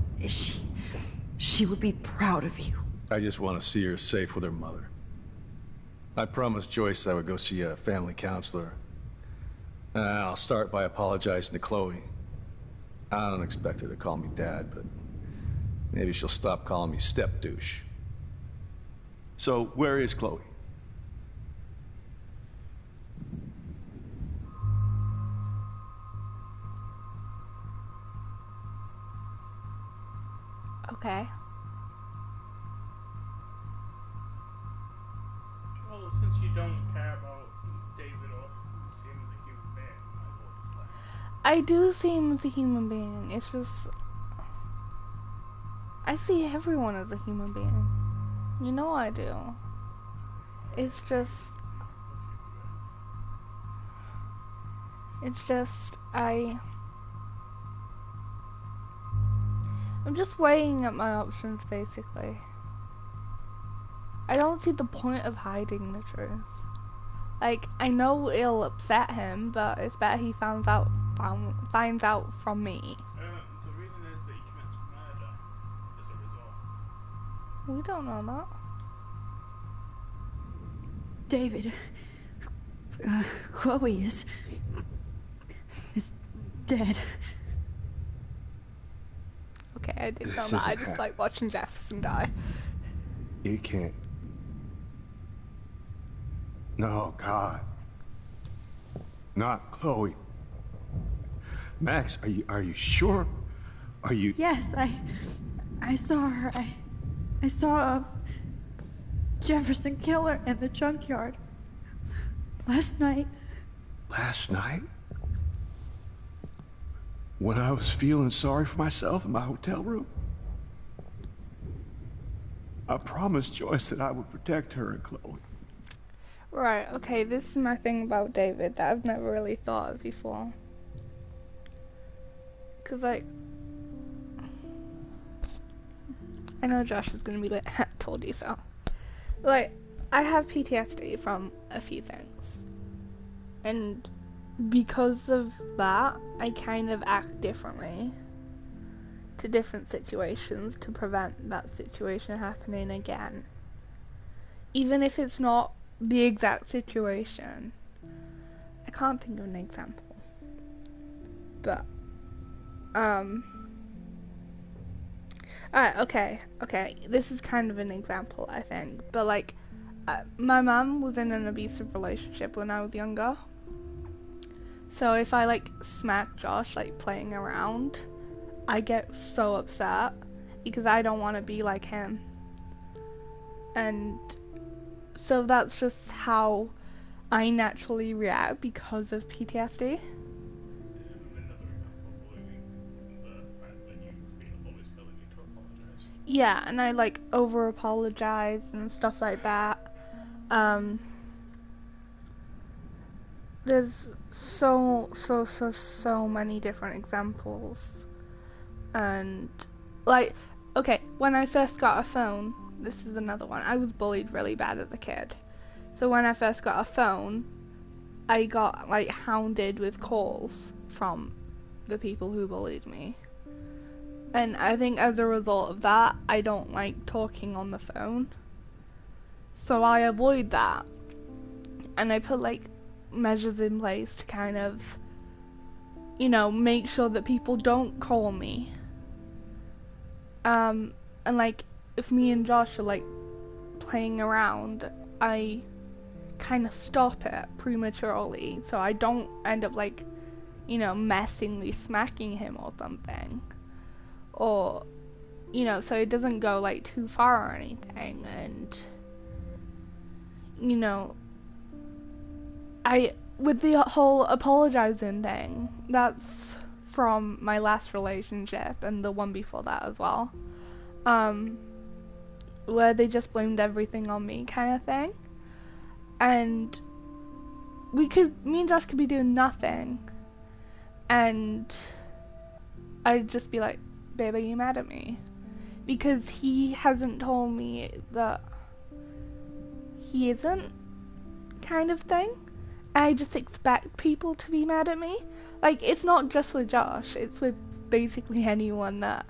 she would be proud of you. I just want to see her safe with her mother. I promised Joyce I would go see a family counselor. I'll start by apologizing to Chloe. I don't expect her to call me Dad, but maybe she'll stop calling me step douche. So, where is Chloe? Okay. Well, since you don't care about David or see him as a human being, I do see him as a human being. It's just... I see everyone as a human being. You know I do. It's just... I'm just weighing up my options, basically. I don't see the point of hiding the truth. Like, I know it'll upset him, but it's better he finds out from me. the reason is that he commits murder as a result. We don't know that. David, Chloe is dead. Okay, I didn't know This that. I isn't just like watching Jefferson die. You can't. No, God. Not Chloe. Max, are you sure? Are you... Yes, I saw her. I saw Jefferson kill her in the junkyard last night. Last night? When I was feeling sorry for myself in my hotel room? I promised Joyce that I would protect her and Chloe. Right, okay, this is my thing about David that I've never really thought of before. Cause like... I know Josh is gonna be like, told you so. Like, I have PTSD from a few things. And because of that, I kind of act differently to different situations to prevent that situation happening again. Even if it's not the exact situation. I can't think of an example. But, alright, okay, this is kind of an example, I think. But like, my mum was in an abusive relationship when I was younger. So if I like smack Josh, like playing around, I get so upset because I don't want to be like him. And so that's just how I naturally react because of PTSD. Yeah, and I like over apologize and stuff like that. There's so many different examples. And like, okay, when I first got a phone, this is another one. I was bullied really bad as a kid. So when I first got a phone, I got like hounded with calls from the people who bullied me. And I think as a result of that, I don't like talking on the phone. So I avoid that. And I put like measures in place to kind of, you know, make sure that people don't call me. And like, if me and Josh are like playing around, I kind of stop it prematurely so I don't end up like, you know, messingly smacking him or something. Or, you know, so it doesn't go like too far or anything. And, you know, with the whole apologizing thing, that's from my last relationship and the one before that as well. where they just blamed everything on me kind of thing. And me and Josh could be doing nothing, and I'd just be like, babe, are you mad at me? Because he hasn't told me that he isn't, kind of thing. I just expect people to be mad at me. Like, it's not just with Josh, it's with basically anyone that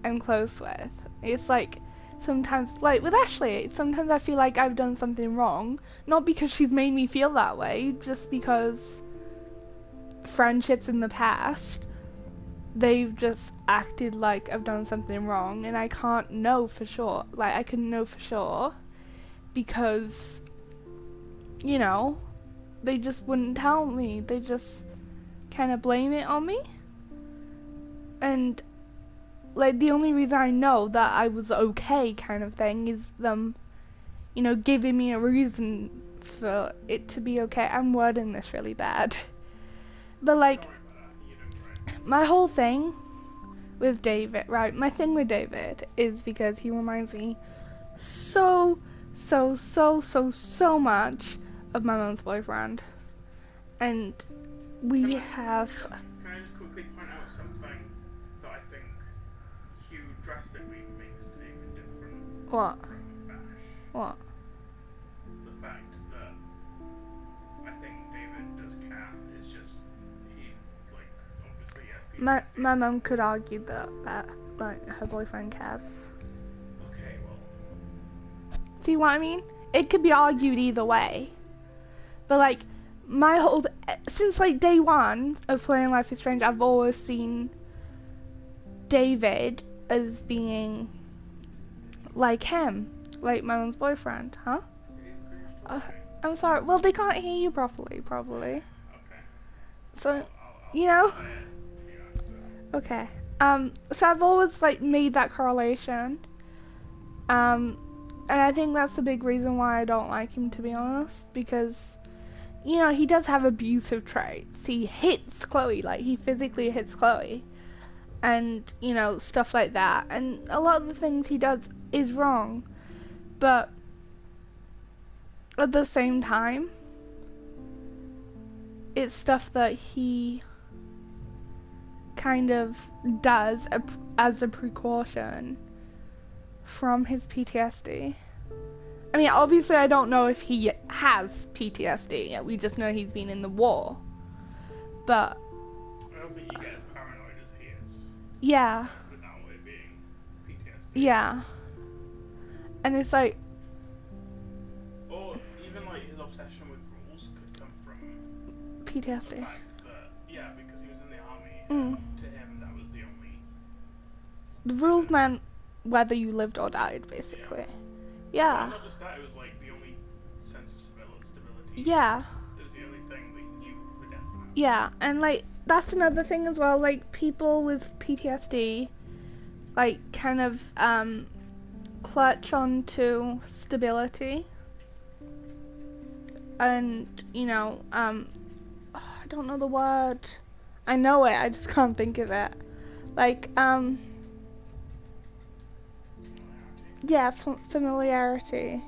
I'm close with. It's like, sometimes, like with Ashley, sometimes I feel like I've done something wrong, not because she's made me feel that way, just because friendships in the past, they've just acted like I've done something wrong, and I can't know for sure. Like, I couldn't know for sure, because, you know, they just wouldn't tell me. They just kind of blame it on me. And like, the only reason I know that I was okay kind of thing is them, you know, giving me a reason for it to be okay. I'm wording this really bad. But like, my whole thing with David, right, my thing with David is because he reminds me so much of my mom's boyfriend. And we have... Can I just quickly point out something that I think drastically makes David different What? from Bash? What? The fact that I think David does care. It's just he, like, obviously, yeah. My mum could argue that like her boyfriend cares. Okay, well. See what I mean? It could be argued either way. But like, my whole since like day one of playing Life is Strange, I've always seen David as being like him, like my mom's boyfriend, huh? I'm sorry. Well, they can't hear you properly, probably. Okay. So, you know. Okay. So I've always like made that correlation. And I think that's the big reason why I don't like him, to be honest, because, you know, he does have abusive traits. He hits Chloe, like he physically hits Chloe. And, you know, stuff like that. And a lot of the things he does is wrong. But at the same time, it's stuff that he kind of does as a precaution from his PTSD. I mean, obviously I don't know if he has PTSD. We just know he's been in the war. But I don't think you get as paranoid as he is. Yeah. Without it being PTSD. Yeah. And it's like... Or even like his obsession with rules could come from PTSD. The fact that, yeah, because he was in the army, and to him that was the only... The rules meant whether you lived or died, basically. Yeah. Well, not just that, it was like the only sense of stability. Yeah. It was the only thing that he knew for definite. Yeah, and like, that's another thing as well, like, people with PTSD, like, kind of, clutch onto stability. And, you know, I don't know the word. I know it, I just can't think of it. Like, yeah, familiarity.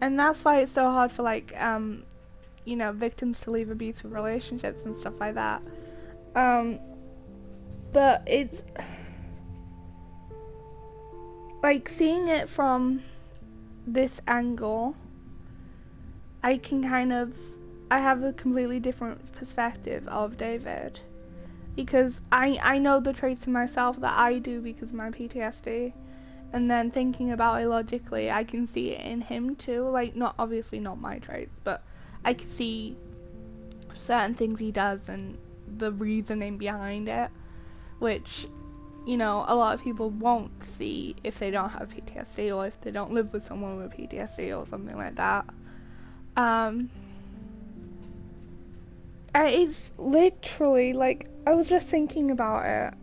And that's why it's so hard for, like, you know, victims to leave abusive relationships and stuff like that. But it's like, seeing it from this angle, I can kind of, I have a completely different perspective of David, because I know the traits in myself that I do because of my PTSD, and then thinking about it logically, I can see it in him too. Like, not obviously not my traits, but I can see certain things he does and the reasoning behind it, which, you know, a lot of people won't see if they don't have PTSD or if they don't live with someone with PTSD or something like that. It's literally, like, I was just thinking about it,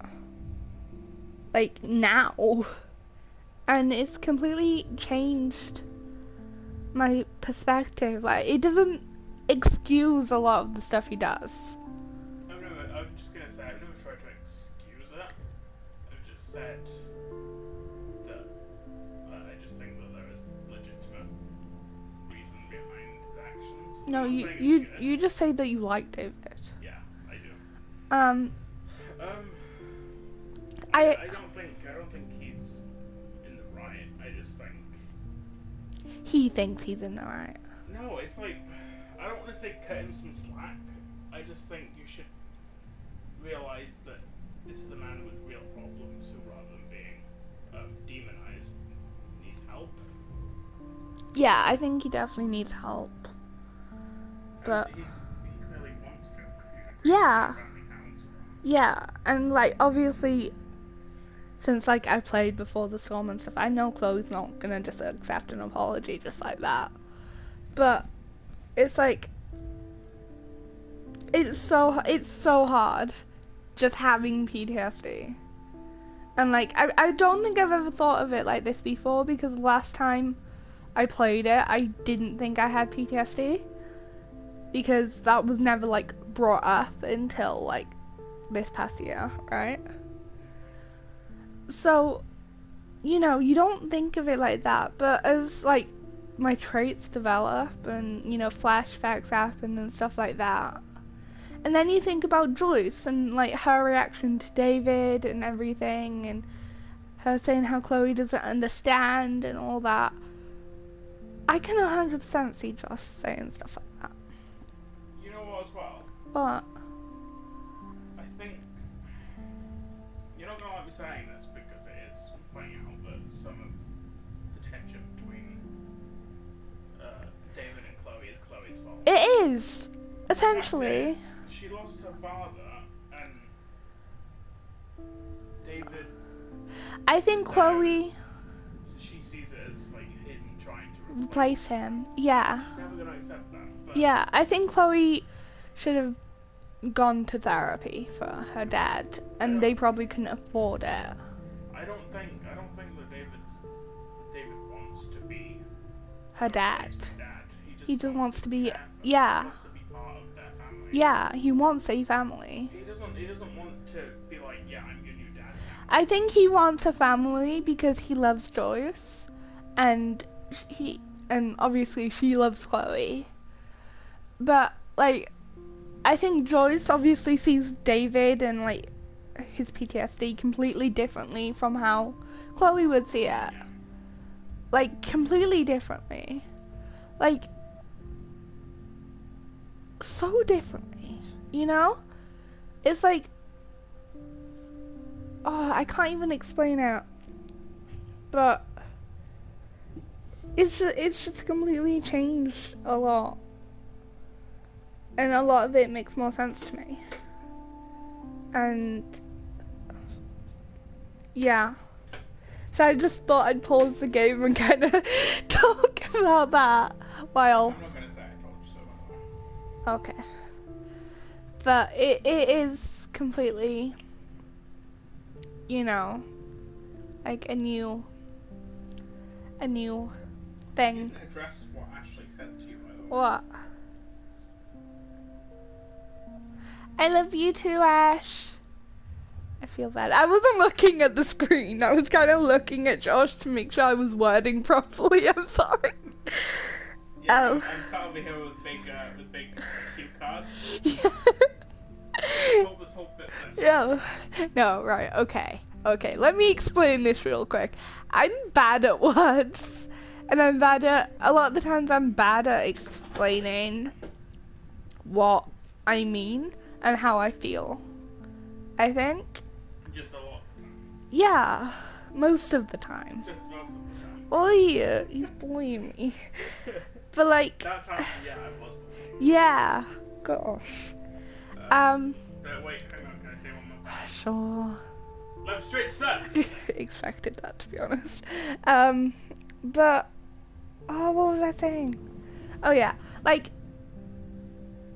like, now, and it's completely changed my perspective. Like, it doesn't excuse a lot of the stuff he does. I'm just gonna say, I've never tried to excuse it. I've just said that, I just No, you just say that you like David. Yeah, I do. I don't think he's in the right. I just think he thinks he's in the right. no. It's like I don't want to say cut him some slack. I just think you should realize that this is a man with real problems who, rather than being demonized, needs help. Yeah, I think he definitely needs help. But he clearly wants to. 'Cause yeah, yeah, and like obviously, since like I played before the storm and stuff, I know Chloe's not gonna just accept an apology just like that. But it's like it's so hard just having PTSD. And like I don't think I've ever thought of it like this before, because last time I played it I didn't think I had PTSD, because that was never like brought up until like this past year, right? So, you know, you don't think of it like that, but as like my traits develop and, you know, flashbacks happen and stuff like that, and then you think about Joyce and like her reaction to David and everything, and her saying how Chloe doesn't understand and all that, I can 100% see Josh saying stuff like that. You know what as well? What? I think you're not gonna like me saying this because it is playing out, but some of the tension between David and Chloe is Chloe's fault. It is, essentially. She lost her father, and David. I think Chloe. She sees it as like him trying to replace him. Yeah. She's never gonna accept that. But yeah, I think Chloe should have gone to therapy for her dad, and they probably couldn't afford it. I don't think that David wants to be her dad. He just wants to be part of their family. Yeah, he wants a family. He doesn't want to be like, yeah, I'm your new dad now. I think he wants a family because he loves Joyce, and obviously she loves Chloe. But like, I think Joyce obviously sees David and like his PTSD completely differently from how Chloe would see it. Like, completely differently. Like, so differently, you know? It's like, oh, I can't even explain it. But it's just completely changed a lot. And a lot of it makes more sense to me. And yeah. So I just thought I'd pause the game and kind of talk about that while. I'm not gonna say I told you so. Okay. But it is completely, you know, like a new thing. You didn't address what Ashley said to you, by the way. What? I love you too, Ash. I feel bad. I wasn't looking at the screen. I was kind of looking at Josh to make sure I was wording properly. I'm sorry. Yeah, I'm sat over here with big cue cards. Yeah. No, right. Okay. Let me explain this real quick. I'm bad at words, and a lot of the times I'm bad at explaining what I mean and how I feel. I think. Just a lot. Yeah, most of the time. Just most of the time. Oh yeah, he's bullying me. But like. That time, yeah, I was bullying. Yeah. Gosh. Wait, hang on. Can I say one more thing? Sure. Love straight sucks. Expected that, to be honest. But what was I saying? Oh yeah, like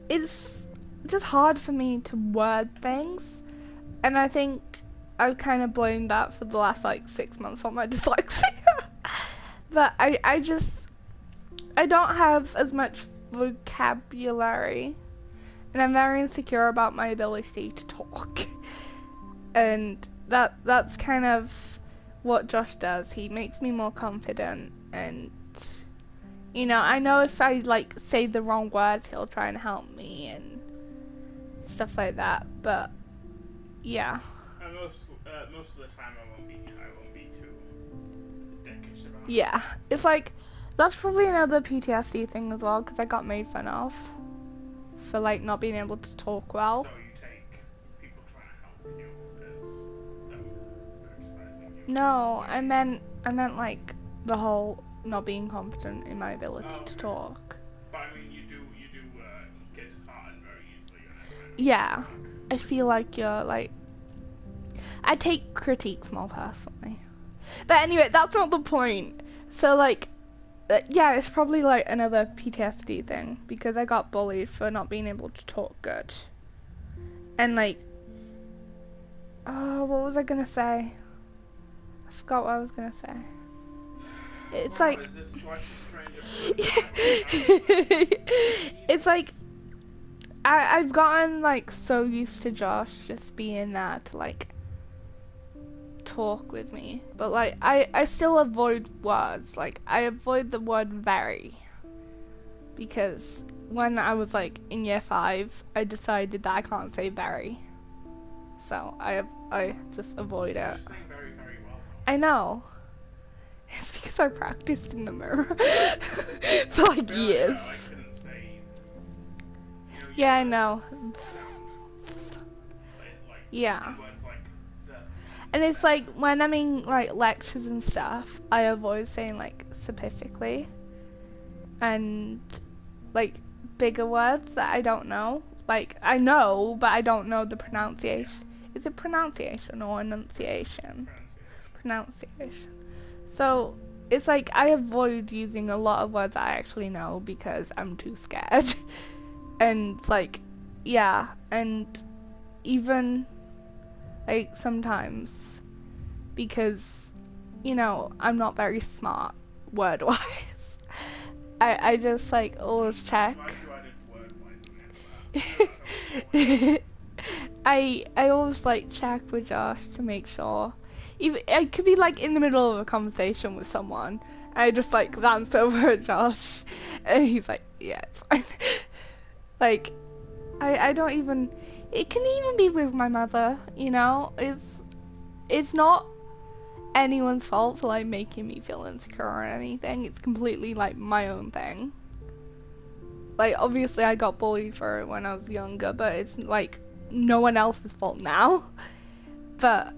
it's just hard for me to word things, and I think I've kind of blamed that for the last like 6 months on my dyslexia. But I don't have as much vocabulary, and I'm very insecure about my ability to talk. And that's kind of what Josh does. He makes me more confident, and You know, I know if I like say the wrong words, he'll try and help me and stuff like that. But yeah. And most of the time, I won't be too dickish about it. Yeah, it's like that's probably another PTSD thing as well, because I got made fun of for like not being able to talk well. So you take people trying to help you as them criticizing you? No, I meant like the whole not being confident in my ability to talk. But I mean, you do get disheartened very easily. Yeah, I feel like you're like, I take critiques more personally. But anyway, that's not the point. So like, yeah, it's probably like another PTSD thing, because I got bullied for not being able to talk good. And like, oh, what was I gonna say? I forgot what I was gonna say. It's like, it's like, I've gotten like so used to Josh just being there to like talk with me, but like I still avoid words. Like I avoid the word very, because when I was like in year 5, I decided that I can't say very, so I just avoid it. You're saying very, very well. I know. It's because I practiced in the mirror for like years. Yeah, I know. Yeah. And it's like when I'm in like lectures and stuff, I avoid saying like specifically and like bigger words that I don't know. Like I know, but I don't know the pronunciation. Is it pronunciation or enunciation? Pronunciation. So it's like I avoid using a lot of words I actually know because I'm too scared. And like, yeah, and even like sometimes because, you know, I'm not very smart word wise. I just like always check. I always like check with Josh to make sure. Even I could be like in the middle of a conversation with someone, and I just like glance over at Josh, and he's like, "Yeah, it's fine." Like, I don't even. It can even be with my mother, you know. It's not anyone's fault for like making me feel insecure or anything. It's completely like my own thing. Like obviously I got bullied for it when I was younger, but it's like no one else's fault now. But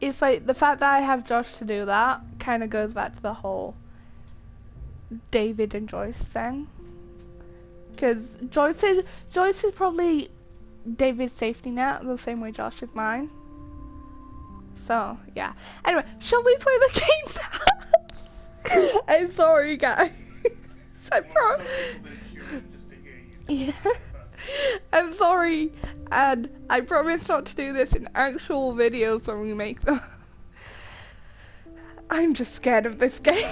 it's like the fact that I have Josh to do that kind of goes back to the whole David and Joyce thing. Because Joyce is probably David's safety net the same way Josh is mine. So yeah. Anyway, shall we play the game now? I'm sorry, guys. Yeah. I'm sorry, and I promise not to do this in actual videos when we make them. I'm just scared of this game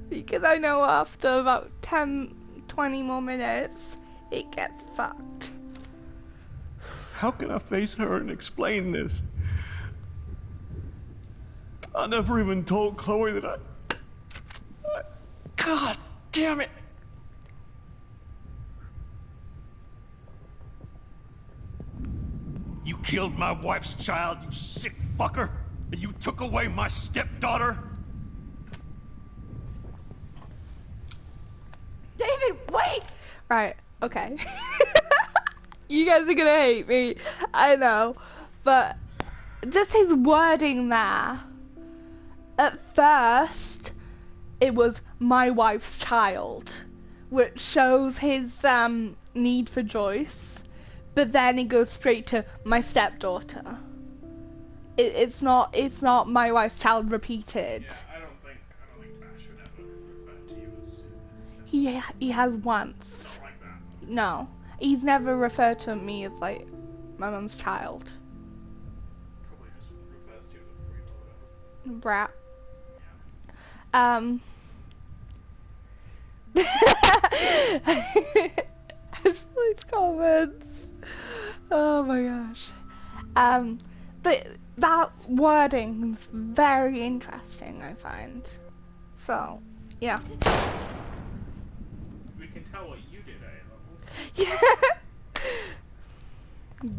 because I know after about 10-20 more minutes it gets fucked. How can I face her and explain this? I never even told Chloe that God damn it! You killed my wife's child, you sick fucker! And you took away my stepdaughter? David, wait! Right, okay. You guys are gonna hate me, I know. But just his wording there. At first, it was my wife's child, which shows his need for Joyce. But then it goes straight to my stepdaughter. It's not my wife's child repeated. Yeah, I don't think Matt should ever refer to you as He has once. Not like that. No, he's never referred to me as like my mum's child. Probably just refers to you as a freak or Brat. These comments. Oh my gosh. But that wording's very interesting, I find. So, Yeah. We can tell what you did at A levels. Yeah.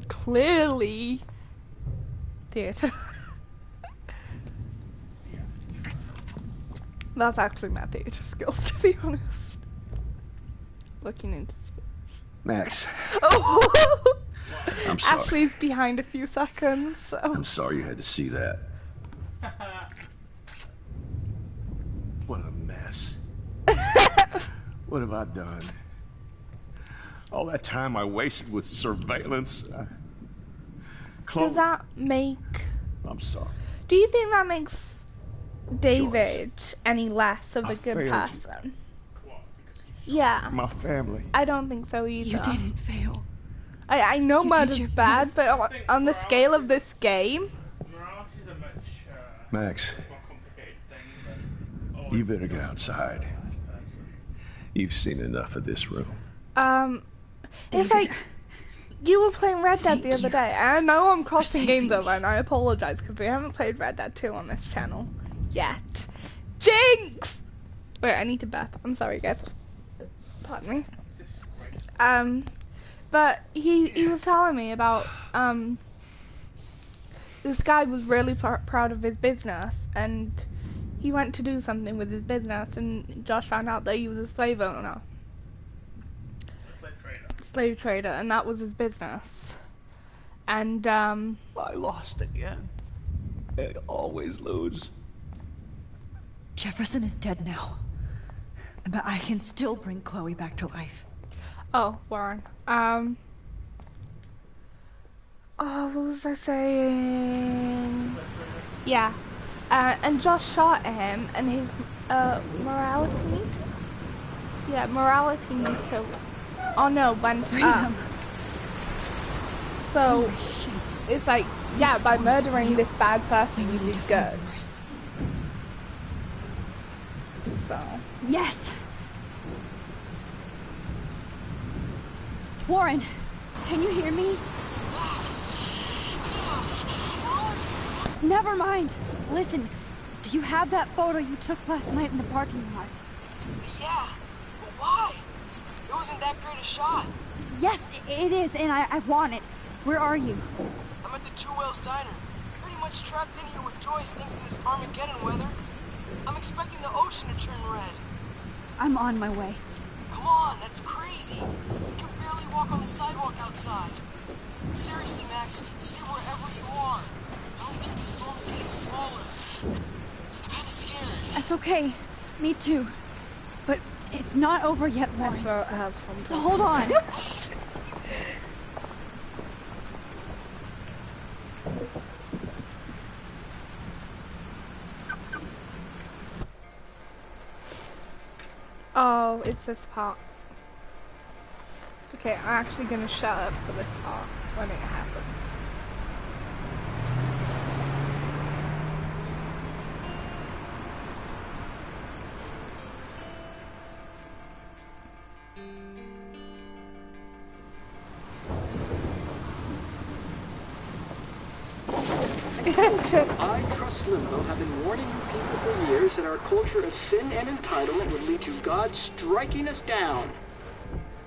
Clearly. Theatre. That's actually my theatre skills, to be honest. Looking into space. Max. Oh! I'm sorry. Ashley's behind a few seconds, so. I'm sorry you had to see that. What a mess. What have I done? All that time I wasted with surveillance. Does that make... I'm sorry. Do you think that makes David any less of a good failed you. person? Yeah. My family. I don't think so either. You didn't fail. I know You murder's did your bad, best. but on the scale of this game... Morality's a much Max, more complicated thing than... you better get outside. You've seen enough of this room. It's like... You were playing Red Dead the other day. I know I'm crossing games over, and I apologize, because we haven't played Red Dead 2 on this channel. Yet. Jinx! Wait, I need to burp. I'm sorry, guys. Pardon me. But he was telling me about, this guy was really proud of his business, and he went to do something with his business, and Josh found out that he was a slave owner. Slave trader, and that was his business. And, I lost again. I always lose. Jefferson is dead now. But I can still bring Chloe back to life. Oh, Warren. Oh, what was I saying? Yeah. And Josh shot him, and his, morality meter? Yeah, morality meter. Oh no, went up. So, it's like, yeah, by murdering this bad person, you did good. So. Yes! Warren, can you hear me? Never mind. Listen, do you have that photo you took last night in the parking lot? Yeah, but why? It wasn't that great a shot. Yes, it is, and I want it. Where are you? I'm at the Two Whales Diner. Pretty much trapped in here with Joyce thanks to this Armageddon weather. I'm expecting the ocean to turn red. I'm on my way. Come on, that's crazy. We can barely walk on the sidewalk outside. Seriously, Max, stay wherever you are. I don't think the storm's getting smaller. I'm kinda scared. That's okay. Me too. But it's not over yet, Warren. So hold on. Oh, it's this part. Okay, I'm actually gonna shut up for this part when it happens. I, Trust Limbo, have been warning you people for years that our culture of sin and entitlement would lead to God striking us down.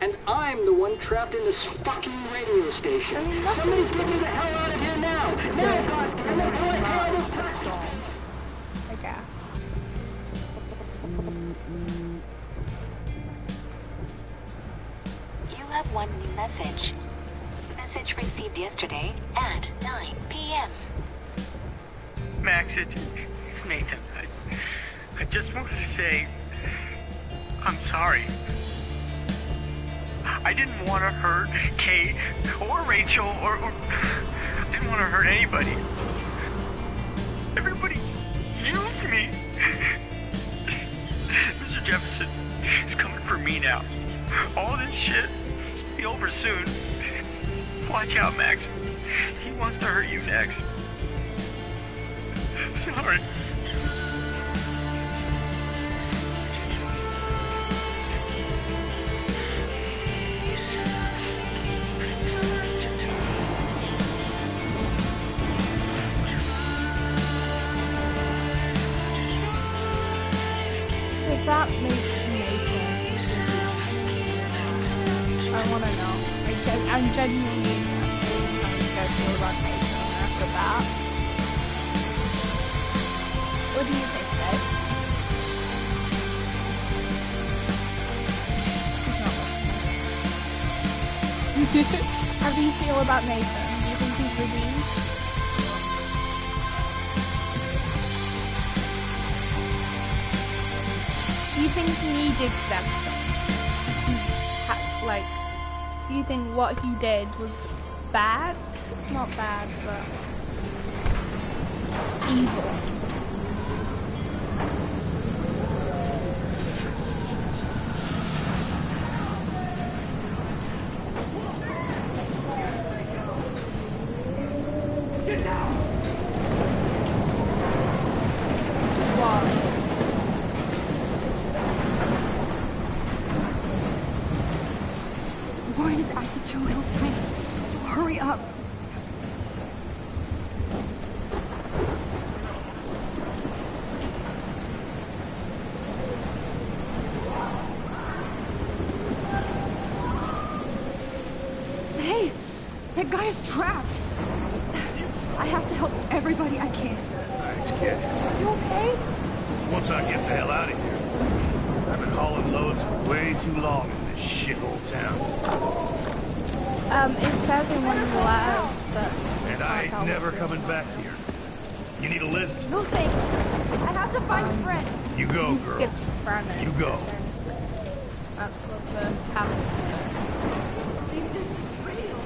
And I'm the one trapped in this fucking radio station. Somebody get me the hell out of here now! Now, God damn it, how I call this practice! Okay. You have one new message. Message received yesterday at 9 p.m. Max, it's Nathan. I just wanted to say I'm sorry. I didn't want to hurt Kate or Rachel or I didn't want to hurt anybody. Everybody used me. Mr. Jefferson is coming for me now. All this shit will be over soon. Watch out, Max. He wants to hurt you next. Sorry. that make Nathan? I wanna know. I'm genuinely interested in how you guys feel about Nathan after that. What do you think, Ed? How do you feel about Nathan? Do you think he's redeemed? Do you think he needed redemption? Like, do you think what he did was bad? Not bad, but evil. Warren is at the Jewel's tank, so hurry up. Hey, that guy is trapped. I have to help everybody I can. Thanks, kid. Are you okay? Once I get the hell out of here. I've been hauling loads for way too long in this shithole town. It says in one of the labs that... And I ain't never coming back here. You need a lift? No thanks. I have to find a friend. You go, girl. Schizophrenic. You go. That's what the tablet said. I think this is real.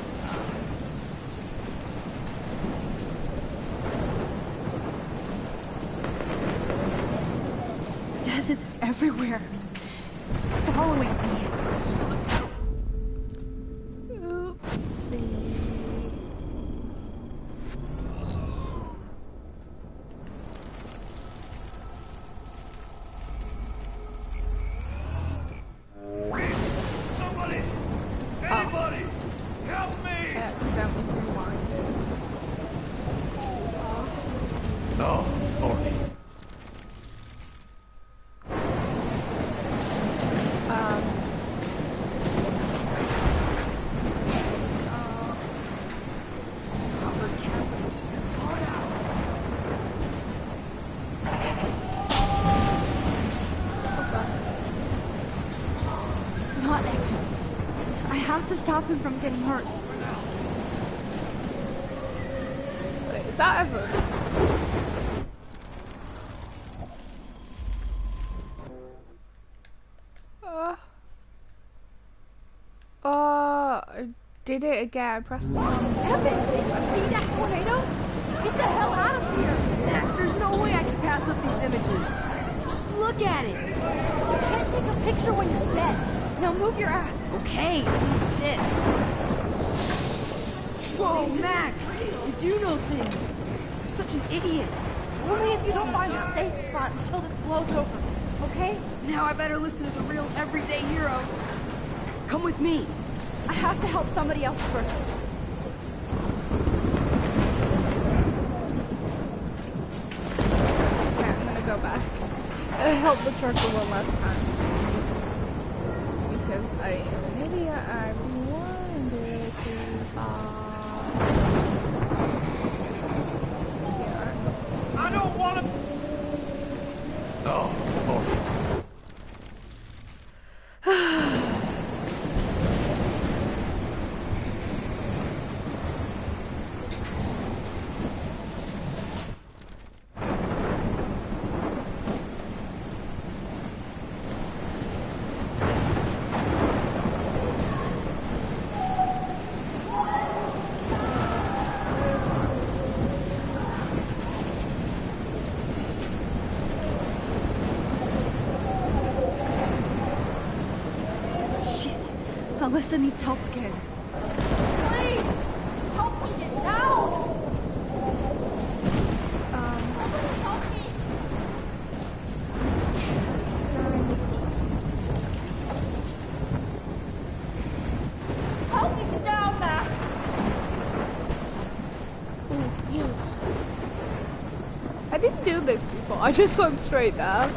Death is everywhere. It's following me. Somebody! Anybody! Help me! Oh, Lordy. Not Evan. I have to stop him from getting hurt. Wait, is that Evan? I did it again. I pressed the wrong. Evan, did you see that tornado? Get the hell out of here! Max, there's no way I can pass up these images. Just look at it. You can't take a picture when you're dead. Now move your ass. Okay, I insist. Whoa, Max! You do know things. I'm such an idiot. Only if you don't find a safe spot until this blows over, okay? Now I better listen to the real everyday hero. Come with me. I have to help somebody else first. Okay, I'm gonna go back. Help the turtle one last time. Because I am an idiot. I rewind too far. I don't want to... Oh, Lord. Alyssa needs help again. Please! Help me get down! Somebody help me! Help me get down, Max! Ooh, use. I didn't do this before. I just went straight there.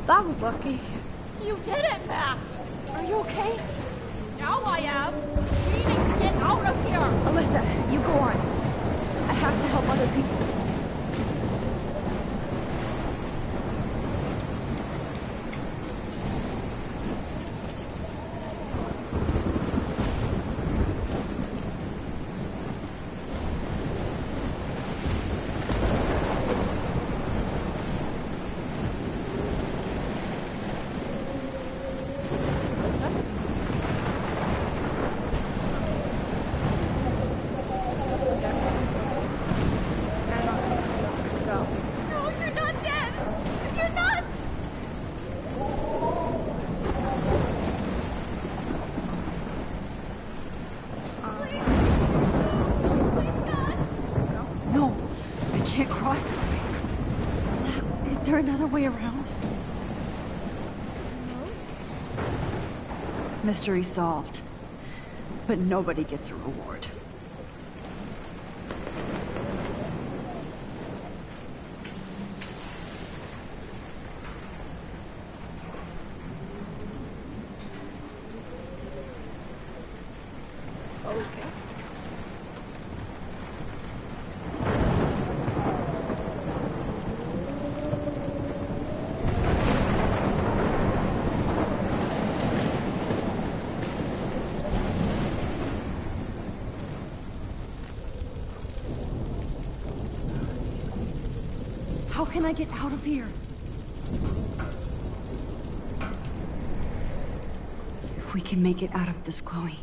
That was lucky. You did it, Max! Are you okay? Now I am. We need to get out of here. Alyssa, you go on. I have to help other people. Another way around? Mystery solved. But nobody gets a reward. How can I get out of here? If we can make it out of this, Chloe.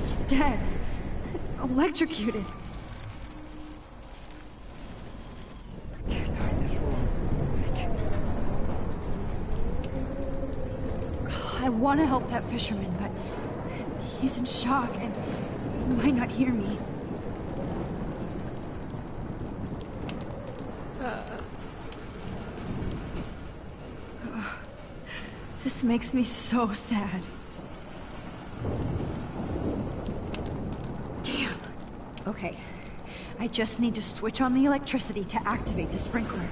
He's dead. Electrocuted. I want to help that fisherman, but he's in shock and he might not hear me. This makes me so sad. Damn. Okay. I just need to switch on the electricity to activate the sprinkler.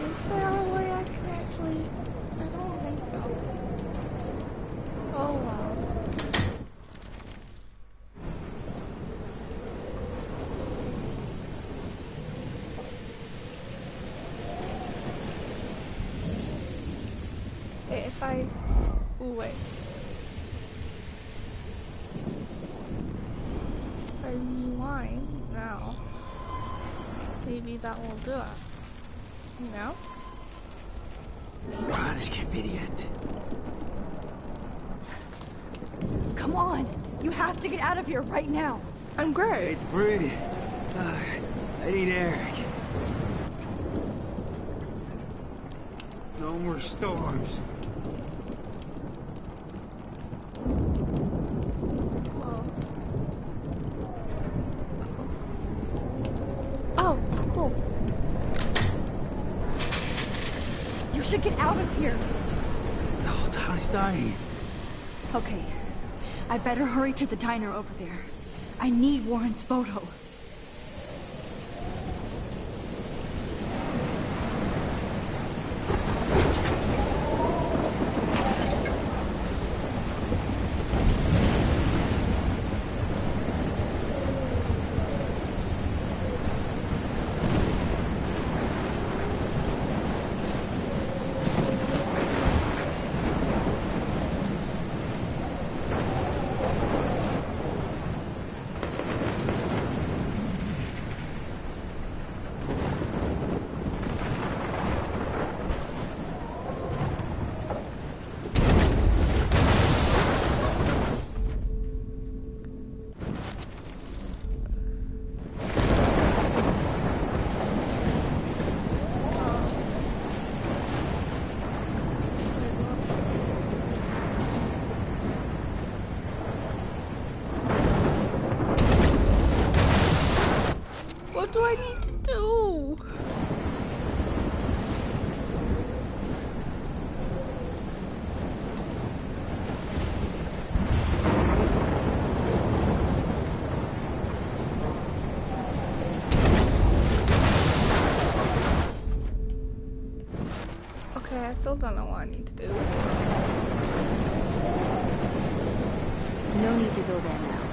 Is there a way I can actually... I don't think so. Oh wow. If I... Ooh, wait. If I rewind now, maybe that will do it. You know? Ah, this can't be the end. Come on! You have to get out of here right now! I'm great. It's breathe. I need air. No more storms. Oh, cool. You should get out of here! The whole town is dying. Okay. I better hurry to the diner over there. I need Warren's photo. What do I need to do? Okay, I still don't know what I need to do. No need to go there now.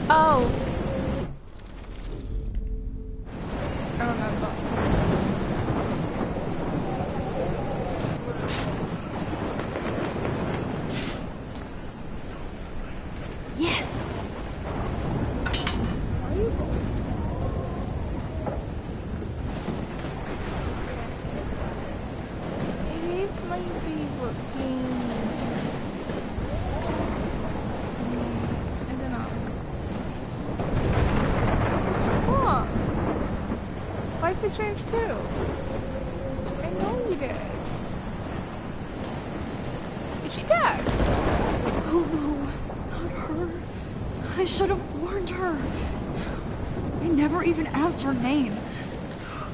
Oh. I remember. Yes. Where are you going? It's my favorite game. I don't know. What? Life is Strange 2. I know you did. Is she dead? Oh no, not her. I should have warned her. I never even asked her name.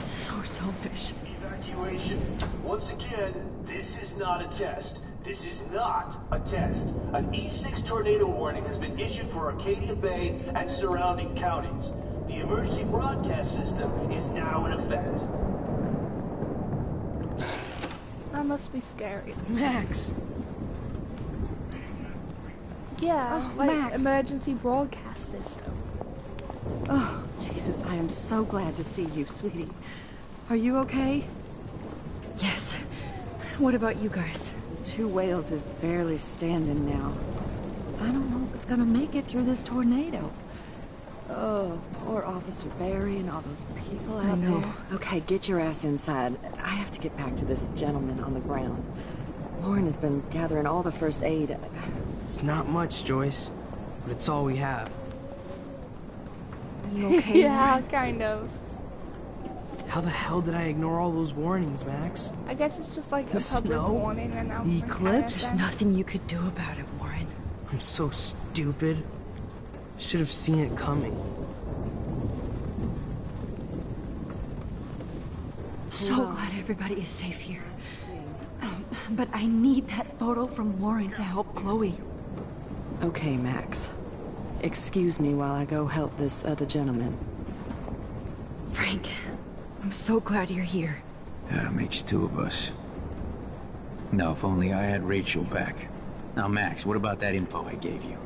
So selfish. Evacuation. Once again, this is not a test. This is not a test. An E6 tornado warning has been issued for Arcadia Bay and surrounding counties. The emergency broadcast system is now in effect. That must be scary. Max. Yeah, Oh, like Max. emergency broadcast system. Oh, Jesus, I am so glad to see you, sweetie. Are you okay? Yes. What about you guys? The Two Whales is barely standing now. I don't know if it's gonna make it through this tornado. Oh, poor Officer Barry and all those people out there. Okay, get your ass inside. I have to get back to this gentleman on the ground. Lauren has been gathering all the first aid. It's not much, Joyce, but it's all we have. Are you okay? Yeah, kind of. How the hell did I ignore all those warnings, Max? I guess it's just like a The public snow? warning announcement. The eclipse? There's nothing you could do about it, Warren. I'm so stupid. Should have seen it coming. So glad everybody is safe here. But I need that photo from Lauren to help Chloe. Okay, Max. Excuse me while I go help this other gentleman. Frank, I'm so glad you're here. Yeah, it makes two of us. No, if only I had Rachel back. Now, Max, what about that info I gave you?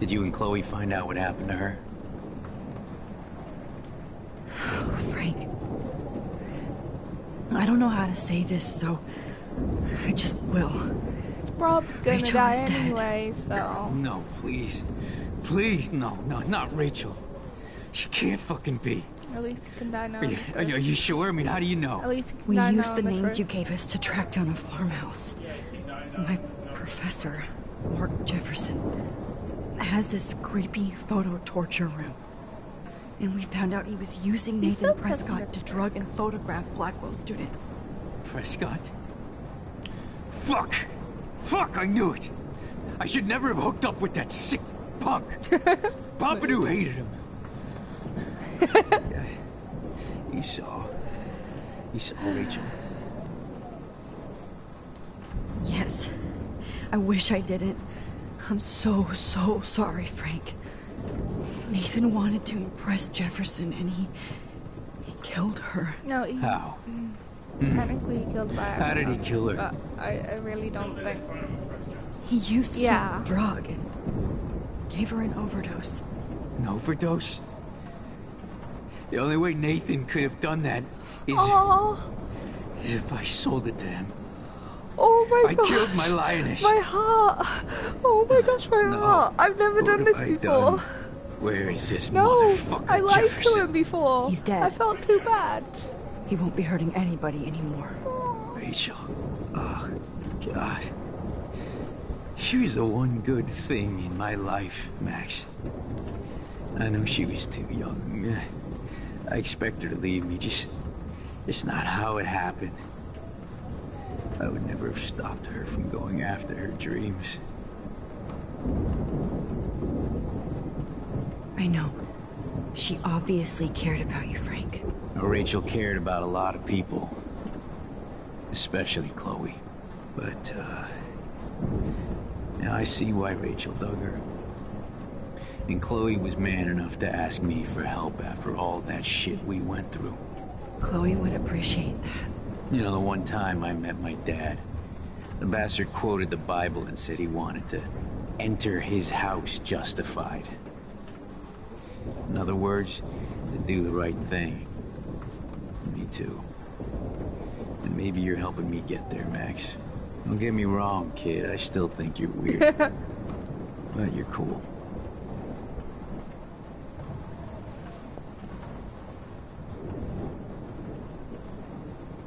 Did you and Chloe find out what happened to her? Oh, Frank. I don't know how to say this, so I just will. Rob's gonna Rachel die is dead. anyway, so. No, please. Please, no, not Rachel. She can't fucking be. At least he can die now. Are you sure? I mean, how do you know? At least he can We die now used the on names truth. you gave us to track down a farmhouse. My professor, Mark Jefferson, has this creepy photo torture room. And we found out he was using He's Nathan so Prescott to pessimistic. drug and photograph Blackwell students. Prescott? Fuck! Fuck, I knew it! I should never have hooked up with that sick punk! Pompidou hated him. You saw Rachel. Yes. I wish I didn't. I'm so sorry, Frank. Nathan wanted to impress Jefferson and he killed her. No, he, How? Technically he killed by How did he accident, kill her? But I really don't think. He used Yeah. some drug and gave her an overdose. An overdose? The only way Nathan could have done that is if I sold it to him. Oh my god. I killed my lioness. My heart. Oh my gosh, my heart. I've never done this What have I before. done? Where is this No, motherfucker I lied Jefferson? to him before. He's dead. I felt too bad. He won't be hurting anybody anymore. Rachel. Oh, God. She was the one good thing in my life, Max. I know she was too young. I expect her to leave me, just not how it happened. I would never have stopped her from going after her dreams. I know. She obviously cared about you, Frank. Well, Rachel cared about a lot of people. Especially Chloe. But, now I see why Rachel dug her. And Chloe was man enough to ask me for help after all that shit we went through. Chloe would appreciate that. You know, the one time I met my dad, the bastard quoted the Bible and said he wanted to enter his house justified. In other words, to do the right thing. Me too. And maybe you're helping me get there, Max. Don't get me wrong, kid. I still think you're weird. But you're cool.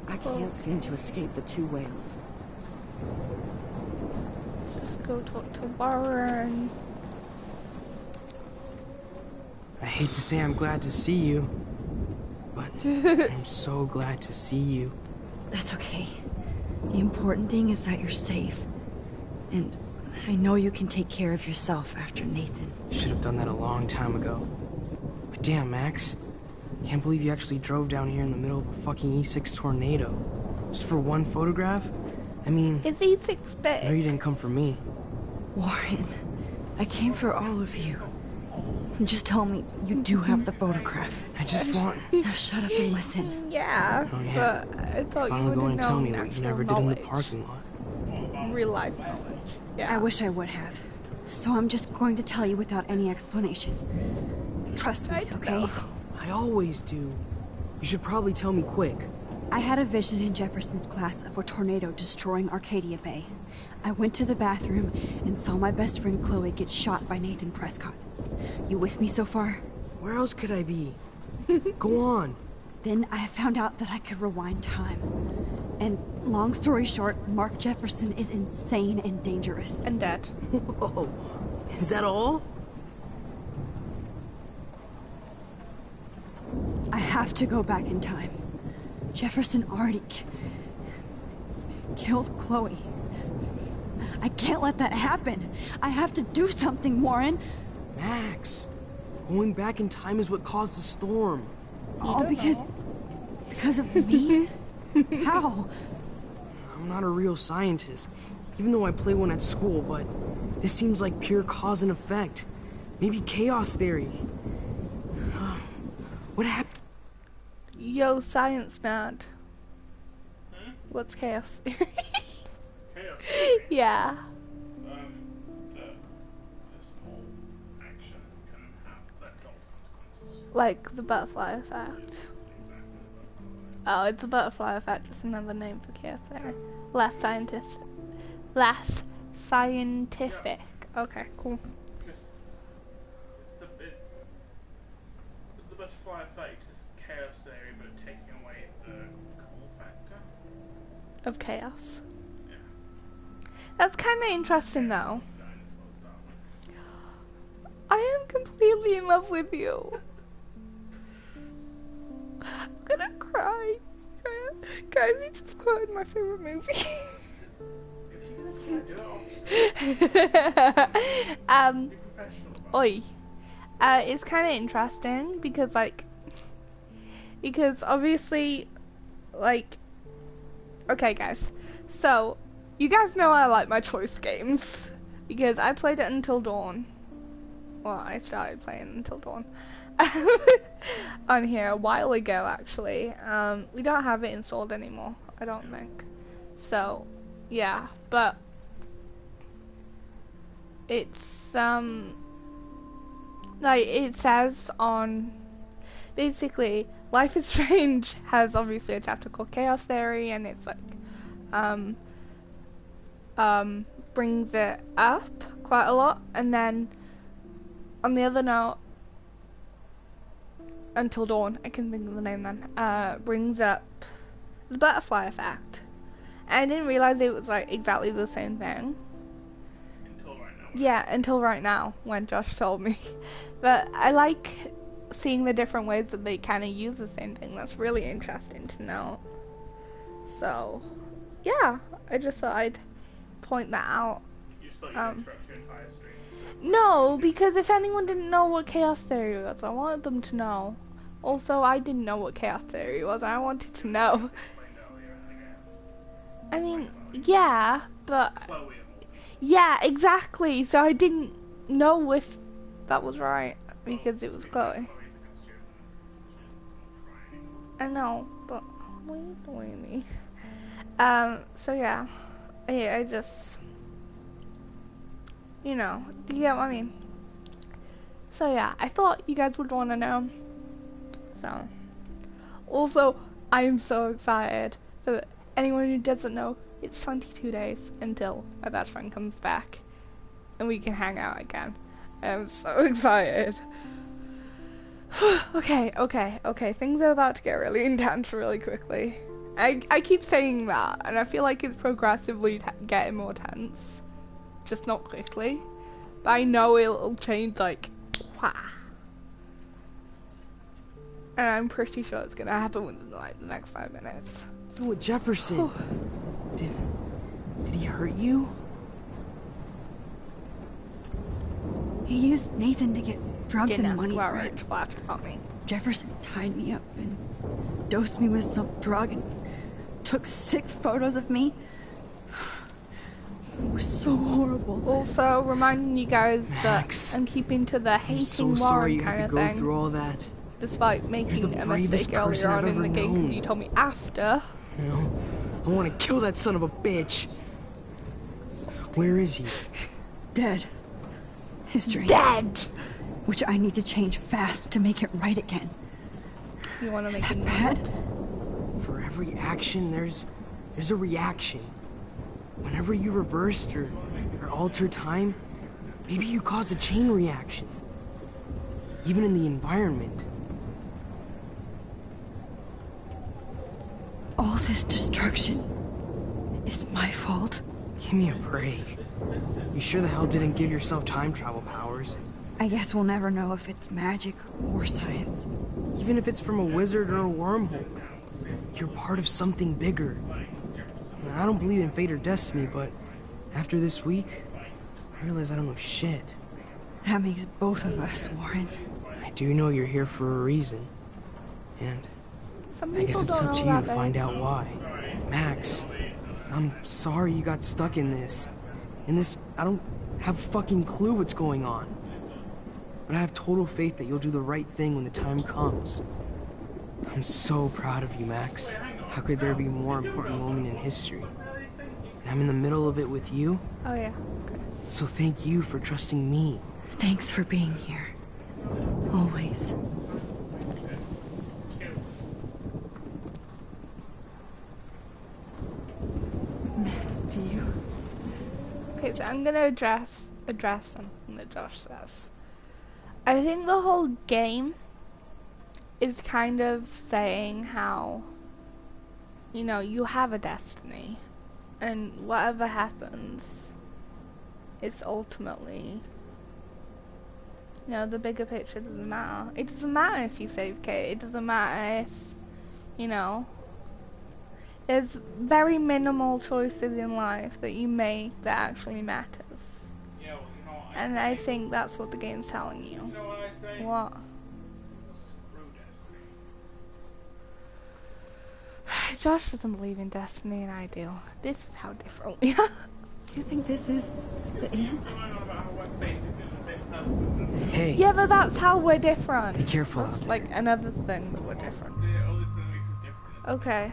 I can't seem to escape the two whales. Just go talk to Warren. I hate to say I'm glad to see you, but I'm so glad to see you. That's okay. The important thing is that you're safe. And I know you can take care of yourself after Nathan. Should have done that a long time ago. But damn, Max. Can't believe you actually drove down here in the middle of a fucking E6 tornado. Just for one photograph? I mean... It's E6 big. No, you didn't come for me. Warren, I came for all of you. Just tell me you do have the photograph. I just want... Now shut up and listen. Yeah, oh, yeah. But I thought Finally you would go have and tell me known what you never knowledge. did in the parking lot. Real life knowledge. Yeah. I wish I would have. So I'm just going to tell you without any explanation. Trust me, okay? I always do. You should probably tell me quick. I had a vision in Jefferson's class of a tornado destroying Arcadia Bay. I went to the bathroom and saw my best friend Chloe get shot by Nathan Prescott. You with me so far? Where else could I be? Go on. Then I found out that I could rewind time. And long story short, Mark Jefferson is insane and dangerous. And dead. Whoa. Is that all? I have to go back in time. Jefferson already killed Chloe. I can't let that happen. I have to do something, Warren. Max, going back in time is what caused the storm. All because of me? How? I'm not a real scientist, even though I play one at school, but this seems like pure cause and effect. Maybe chaos theory. What happened? Yo, science nerd. What's chaos theory? Chaos theory? Yeah. A small action can have adult consequences. Like the butterfly effect. Oh, it's a butterfly effect, just another name for chaos theory. Less scientific. Less scientific. Okay, cool. The butterfly effect is chaos theory, but taking away the cool factor of chaos. Yeah. That's kind of interesting, though. I am completely in love with you. I'm gonna cry. Guys, he just quoted my favorite movie. Oi. It's kind of interesting because, obviously, okay, guys. So, you guys know I like my choice games because I played it Until Dawn. Well, I started playing Until Dawn on here a while ago, actually. We don't have it installed anymore, I don't think. So, yeah, but it's it says on basically Life is Strange has obviously a chapter called Chaos Theory, and it's brings it up quite a lot, and then on the other note, Until Dawn, I can think of the name then, brings up the butterfly effect. And I didn't realize it was exactly the same thing. Until right now. Yeah, until right now, when Josh told me. But I like seeing the different ways that they kind of use the same thing. That's really interesting to know. So, yeah, I just thought I'd point that out. You just thought you'd interrupt your entire stream. No, because if anyone didn't know what chaos theory was, I wanted them to know. Also, I didn't know what chaos theory was, and I wanted to know. I mean, yeah, but... Yeah, exactly, so I didn't know if that was right, because it was Chloe. I know, but what are you doing me? So yeah, I just... You know, do you get what I mean? So yeah, I thought you guys would want to know. So, also, I am so excited. For anyone who doesn't know, it's 22 days until my best friend comes back, and we can hang out again. I'm so excited. Okay, things are about to get really intense really quickly. I keep saying that, and I feel like it's progressively getting more tense. Just not quickly. But I know it'll change, like, wah. And I'm pretty sure it's gonna happen within, like, the next 5 minutes. Oh, Jefferson. Did he hurt you? He used Nathan to get drugs Didn't and money for ask it. Why about me. Jefferson tied me up and dosed me with some drug and took sick photos of me. It was so horrible. Also, reminding you guys Max, that I'm keeping to the hating I'm so sorry you Warren had kind to of go thing. through all that. Despite making a mistake earlier on in the game, because you told me after. No, I want to kill that son of a bitch. Where is he? Dead. History. Dead! Which I need to change fast to make it right again. You want to make it bad? For every action, there's a reaction. Whenever you reversed or altered time, maybe you caused a chain reaction. Even in the environment. All this destruction is my fault. Give me a break. You sure the hell didn't give yourself time travel powers? I guess we'll never know if it's magic or science. Even if it's from a wizard or a wormhole. You're part of something bigger. I don't believe in fate or destiny, but after this week, I realize I don't know shit. That makes both of us, Warren. I do know you're here for a reason. And I guess it's up to you to find out why. Max, I'm sorry you got stuck in this. I don't have a fucking clue what's going on. But I have total faith that you'll do the right thing when the time comes. I'm so proud of you, Max. How could there be a more important moment in history? And I'm in the middle of it with you. Oh yeah. Okay. So thank you for trusting me. Thanks for being here. Always. Max, do you? Okay, so I'm gonna address something that Josh says. I think the whole game is kind of saying how, you know, you have a destiny, and whatever happens, it's ultimately, you know, the bigger picture doesn't matter. It doesn't matter if you save Kate, it doesn't matter if, you know, there's very minimal choices in life that you make that actually matters. Yeah, well, you know what And I think that's what the game's telling you. You know what I say? What? Screw destiny. Josh doesn't believe in destiny and I do. This is how different we are. You think this is the end? Hey. Yeah, but that's how we're different. Be careful. That's like another thing that we're different. Okay.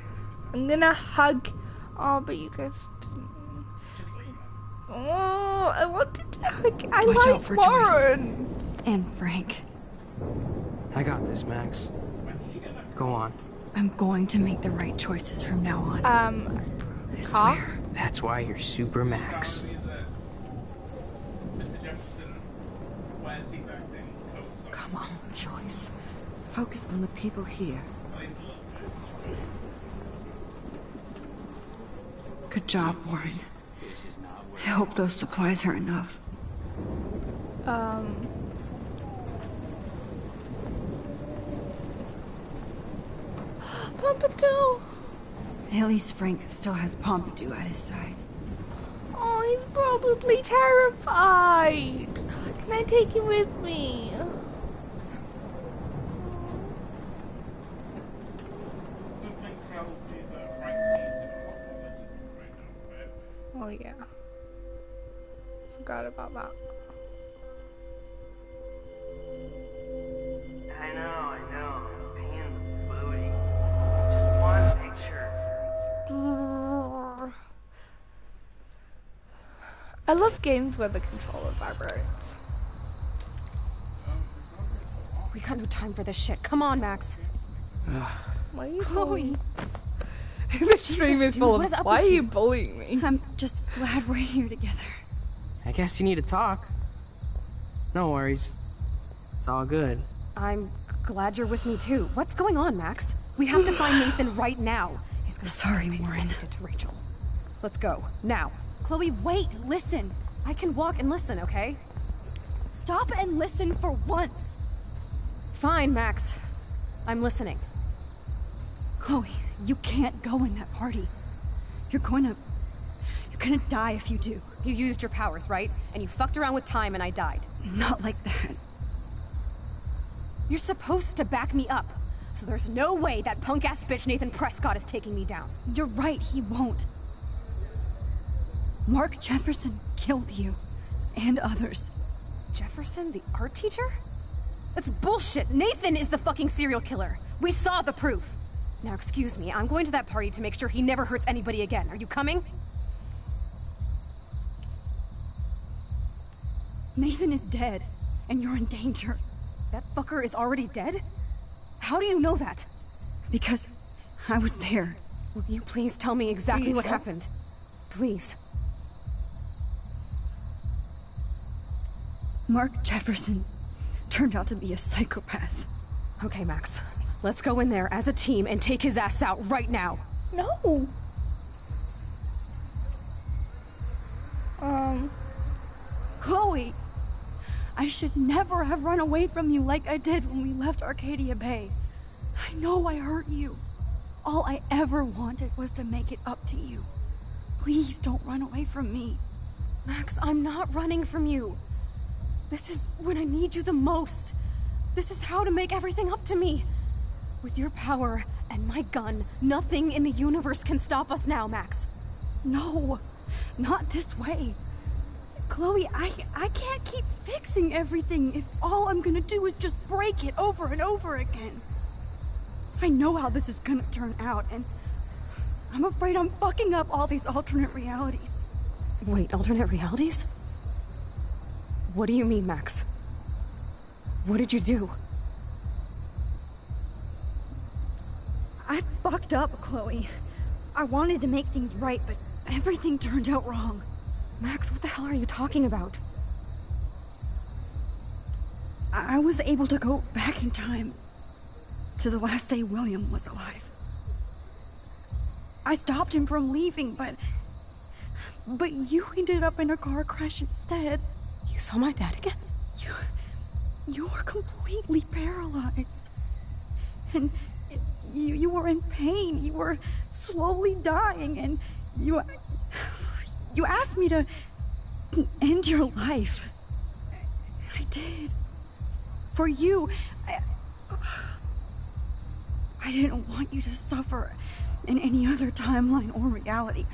I'm gonna hug. Oh, but you guys didn't. Oh, I wanted to hug. I Watch out like for Warren. And Frank. I got this, Max. Go on. I'm going to make the right choices from now on. I swear. That's why you're Super Max. Come on, Joyce. Focus on the people here. Good job, Warren. I hope those supplies are enough. Pompidou! At least Frank still has Pompidou at his side. Oh, he's probably terrified. Can I take him with me? Something tells me that Frank needs it a lot more than you do right now, babe. Oh yeah. Forgot about that. I know. Pain in the booty. Just one picture. I love games where the controller vibrates. We got no time for this shit. Come on, Max. Why are you Chloe? The stream is full of. Why are you bullying me? I'm just glad we're here together. I guess you need to talk. No worries. It's all good. I'm glad you're with me too. What's going on, Max? We have to find Nathan right now. He's gonna Sorry, Warren. It to Rachel. Let's go now. Chloe, wait. Listen. I can walk and listen, okay? Stop and listen for once. Fine, Max. I'm listening. Chloe, you can't go in that party. You're gonna die if you do. You used your powers, right? And you fucked around with time and I died. Not like that. You're supposed to back me up. So there's no way that punk-ass bitch Nathan Prescott is taking me down. You're right, he won't. Mark Jefferson killed you. And others. Jefferson, the art teacher? That's bullshit. Nathan is the fucking serial killer. We saw the proof. Now, excuse me, I'm going to that party to make sure he never hurts anybody again. Are you coming? Nathan is dead, and you're in danger. That fucker is already dead? How do you know that? Because I was there. Will you please tell me exactly what happened? Please. Mark Jefferson turned out to be a psychopath. Okay, Max. Let's go in there as a team and take his ass out right now. No. Chloe! I should never have run away from you like I did when we left Arcadia Bay. I know I hurt you. All I ever wanted was to make it up to you. Please don't run away from me. Max, I'm not running from you. This is when I need you the most. This is how to make everything up to me. With your power and my gun, nothing in the universe can stop us now, Max. No, not this way. Chloe, I can't keep fixing everything if all I'm gonna do is just break it over and over again. I know how this is gonna turn out, and I'm afraid I'm fucking up all these alternate realities. Wait, alternate realities? What do you mean, Max? What did you do? I fucked up, Chloe. I wanted to make things right, but everything turned out wrong. Max, what the hell are you talking about? I was able to go back in time to the last day William was alive. I stopped him from leaving, but you ended up in a car crash instead. You saw my dad again? You were completely paralyzed. And you were in pain. You were slowly dying, and you asked me to end your life. I did. For you. I didn't want you to suffer in any other timeline or reality.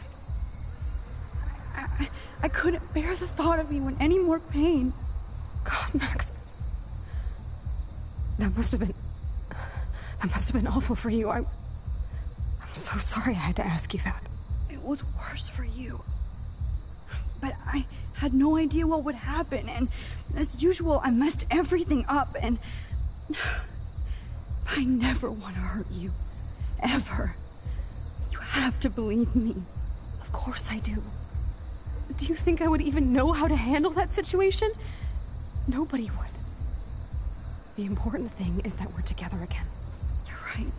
I couldn't bear the thought of you in any more pain. God, Max. That must have been awful for you. I'm so sorry I had to ask you that. It was worse for you. But I had no idea what would happen, and as usual, I messed everything up, and I never want to hurt you. Ever. You have to believe me. Of course I do. Do you think I would even know how to handle that situation? Nobody would. The important thing is that we're together again. You're right.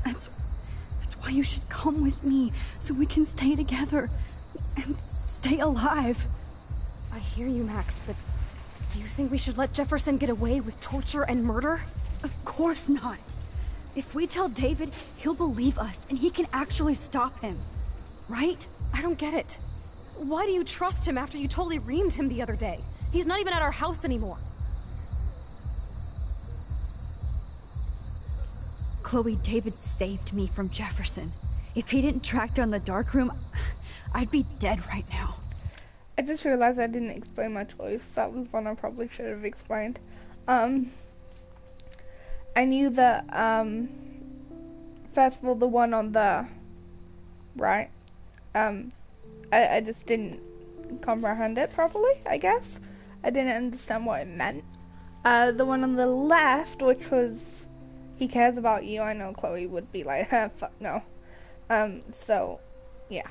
That's why you should come with me, so we can stay together and stay alive. I hear you, Max, but do you think we should let Jefferson get away with torture and murder? Of course not. If we tell David, he'll believe us, and he can actually stop him. Right? I don't get it. Why do you trust him after you totally reamed him the other day? He's not even at our house anymore. Chloe, David saved me from Jefferson. If he didn't track down the darkroom, I'd be dead right now. I just realized I didn't explain my choice. That was one I probably should have explained. I knew the, first of all, the one on the right. I just didn't comprehend it properly, I guess. I didn't understand what it meant. The one on the left, which was, he cares about you, I know Chloe would be like, fuck no. So, yeah.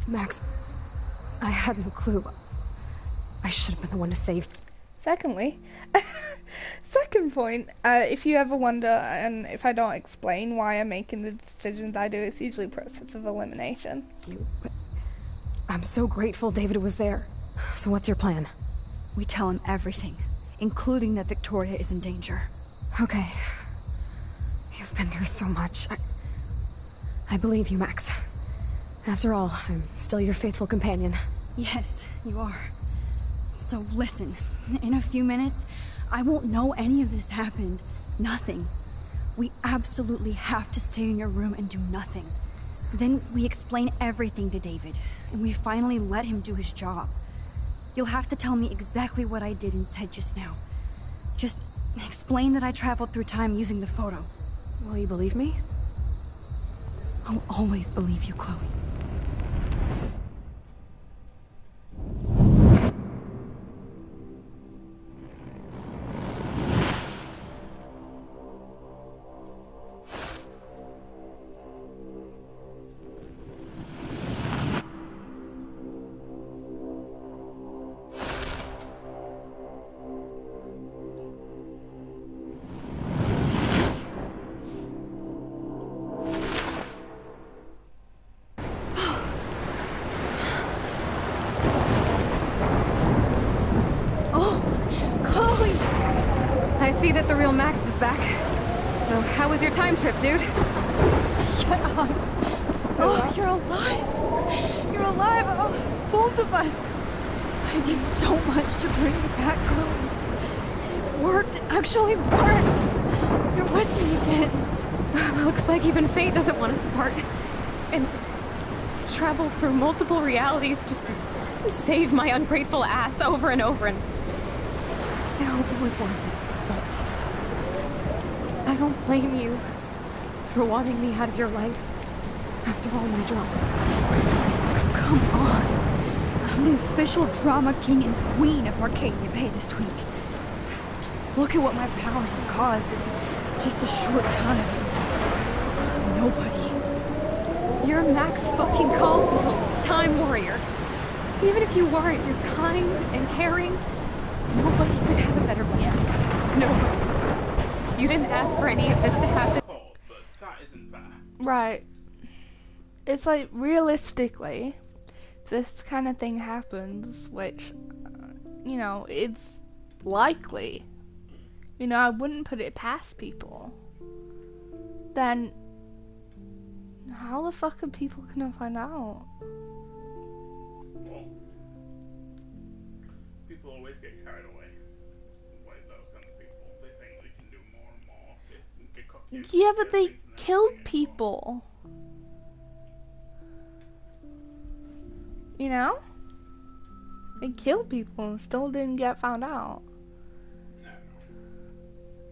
Max, I had no clue. I should have been the one to save. Secondly, second point, if you ever wonder, and if I don't explain why I'm making the decisions I do, it's usually a process of elimination. But I'm so grateful David was there. So what's your plan? We tell him everything, including that Victoria is in danger. Okay. You've been through so much. I believe you, Max. After all, I'm still your faithful companion. Yes, you are. So listen, in a few minutes, I won't know any of this happened. Nothing. We absolutely have to stay in your room and do nothing. Then we explain everything to David, and we finally let him do his job. You'll have to tell me exactly what I did and said just now. Just explain that I traveled through time using the photo. Will you believe me? I'll always believe you, Chloe. I see that the real Max is back. So, how was your time trip, dude? Shut up. Oh, you're alive. You're alive. Oh, both of us. I did so much to bring you back, Chloe. It worked. It actually worked. You're with me again. Looks like even fate doesn't want us apart. And I traveled through multiple realities just to save my ungrateful ass over and over, and I hope it was worth it. I don't blame you for wanting me out of your life after all my drama. Come on. I'm the official drama king and queen of Arcadia Bay this week. Just look at what my powers have caused in just a short time. Nobody. You're Max fucking Caulfield, Time Warrior. Even if you weren't, you're kind and caring. Nobody could have a better best friend. Nobody. You didn't ask for any of this to happen. But that isn't fair. Right. It's like, realistically, this kind of thing happens, which, you know, it's likely. You know, I wouldn't put it past people. Then, how the fuck are people gonna find out? Well, people always get carried away. Like those kind of people. They think they can do more and more. They get cocky. Yeah, but they killed people. You know? They killed people and still didn't get found out.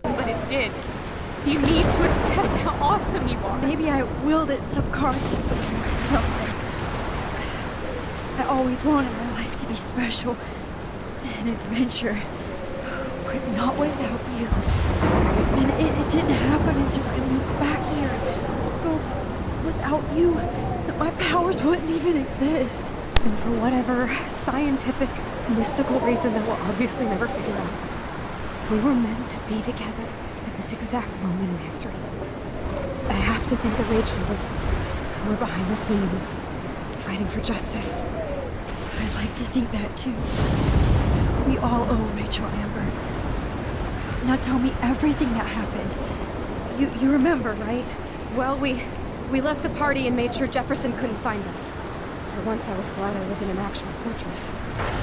But it did. You need to accept how awesome you are. Maybe I willed it subconsciously to myself. I always wanted my life to be special. An adventure. But not without you. And it didn't happen until I moved back here. So, without you, my powers wouldn't even exist. And for whatever scientific, mystical reason that we'll obviously never figure out, we were meant to be together at this exact moment in history. I have to think that Rachel was somewhere behind the scenes, fighting for justice. I'd like to think that too. We all owe Rachel Amber. Now tell me everything that happened. You remember, right? Well, we left the party and made sure Jefferson couldn't find us. For once, I was glad I lived in an actual fortress.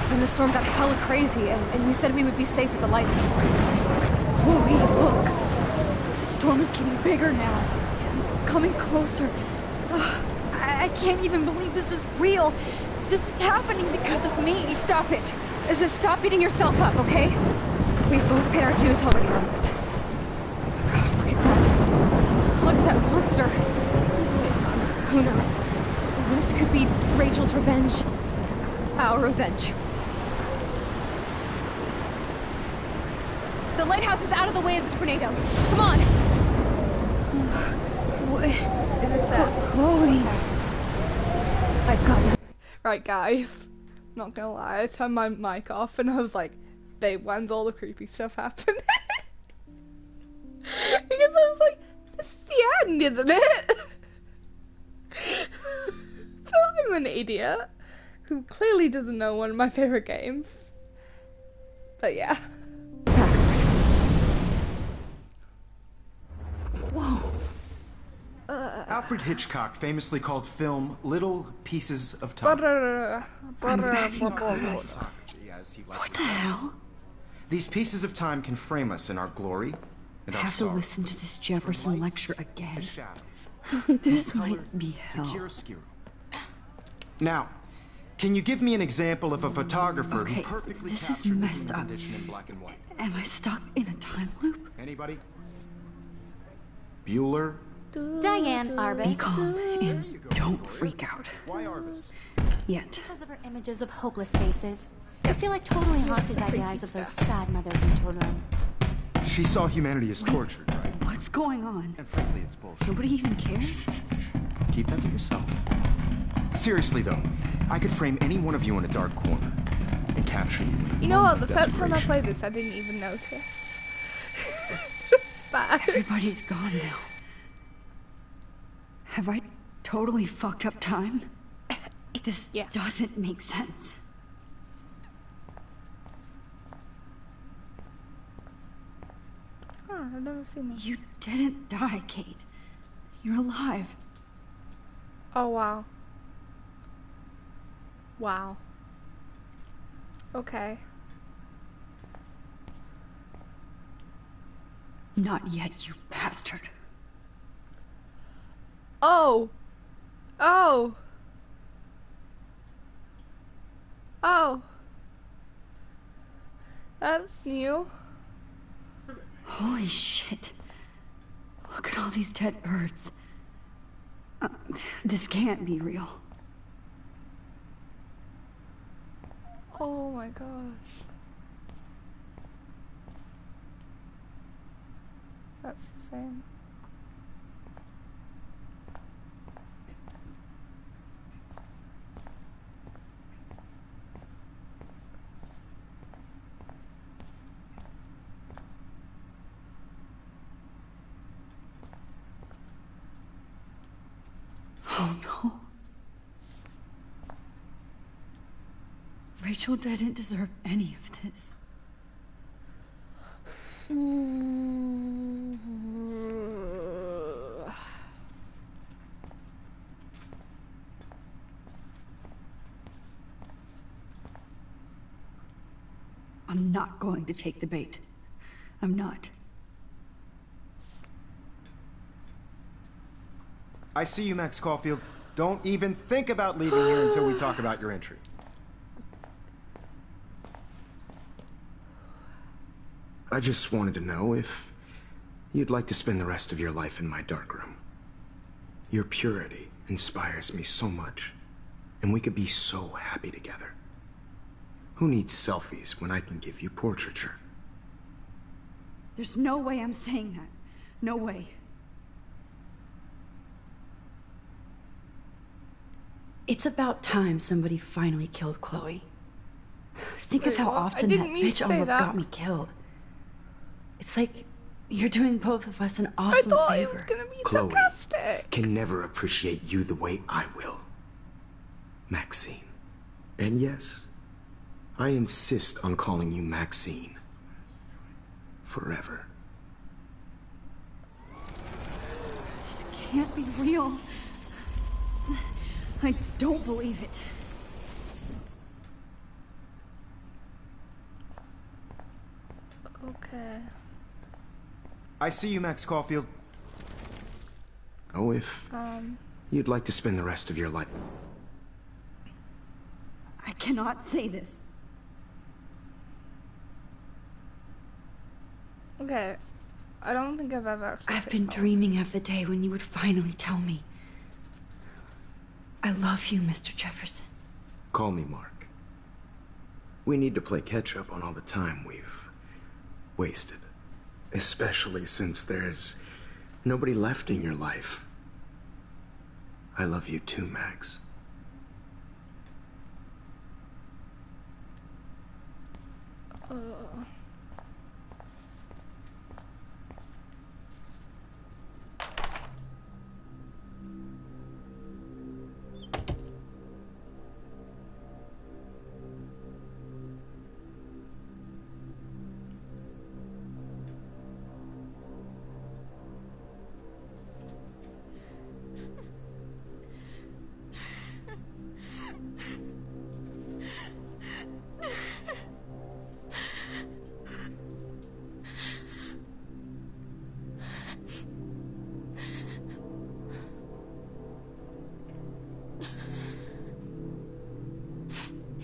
Then the storm got hella crazy, and you said we would be safe at the lighthouse. Chloe, look! The storm is getting bigger now. It's coming closer. I can't even believe this is real. This is happening because of me. Stop it! Stop beating yourself up, okay? We've both paid our dues already on it. God, look at that. Look at that monster. Who knows? This could be Rachel's revenge. Our revenge. The lighthouse is out of the way of the tornado. Come on! What is this set? Chloe. I've got it. Right, guys. Not gonna lie, I turned my mic off and I was like, babe, when's all the creepy stuff happen? Because I was like, this is the end, isn't it? So I'm an idiot who clearly doesn't know one of my favorite games. But yeah. Whoa. Alfred Hitchcock famously called film little pieces of time. What the hell? These pieces of time can frame us in our glory and I our have to sorrow. listen to this Jefferson lecture again. The shadow. This might be hell. Chiaroscuro. Now, can you give me an example of a photographer who perfectly this is captured the messed human up. condition in black and white? Am I stuck in a time loop? Anybody? Bueller? Diane Arbus. Be calm and don't freak out. Why Arbus? Yet. Because of her images of hopeless faces. I feel like totally haunted by the eyes of those sad mothers and children. She saw humanity as tortured, right? What's going on? And frankly, it's bullshit. Nobody even cares? Keep that to yourself. Seriously, though, I could frame any one of you in a dark corner and capture you. You know what? The first time I played this, I didn't even notice. It's bad. Everybody's gone now. Have I totally fucked up time? This doesn't make sense. Oh, I've never seen this. You didn't die, Kate. You're alive. Oh, wow. Wow. Okay. Not yet, you bastard. Oh! Oh! Oh! That's new. Holy shit. Look at all these dead birds. This can't be real. Oh my gosh. That's the same. Oh no. Rachel didn't deserve any of this. I'm not going to take the bait. I'm not. I see you, Max Caulfield. Don't even think about leaving here until we talk about your entry. I just wanted to know if you'd like to spend the rest of your life in my darkroom. Your purity inspires me so much, and we could be so happy together. Who needs selfies when I can give you portraiture? There's no way I'm saying that. No way. It's about time somebody finally killed Chloe. Think of how often that bitch almost got me killed. It's like you're doing both of us an awesome favor. I thought it was gonna be Chloe sarcastic. Can never appreciate you the way I will, Maxine. And yes, I insist on calling you Maxine. Forever. This can't be real. I don't believe it. Okay. I see you, Max Caulfield. Oh, if you'd like to spend the rest of your life... I cannot say this. Okay. I don't think I've ever actually I've been dreaming of the day when you would finally tell me. I love you, Mr. Jefferson. Call me Mark. We need to play catch-up on all the time we've wasted. Especially since there's nobody left in your life. I love you too, Max.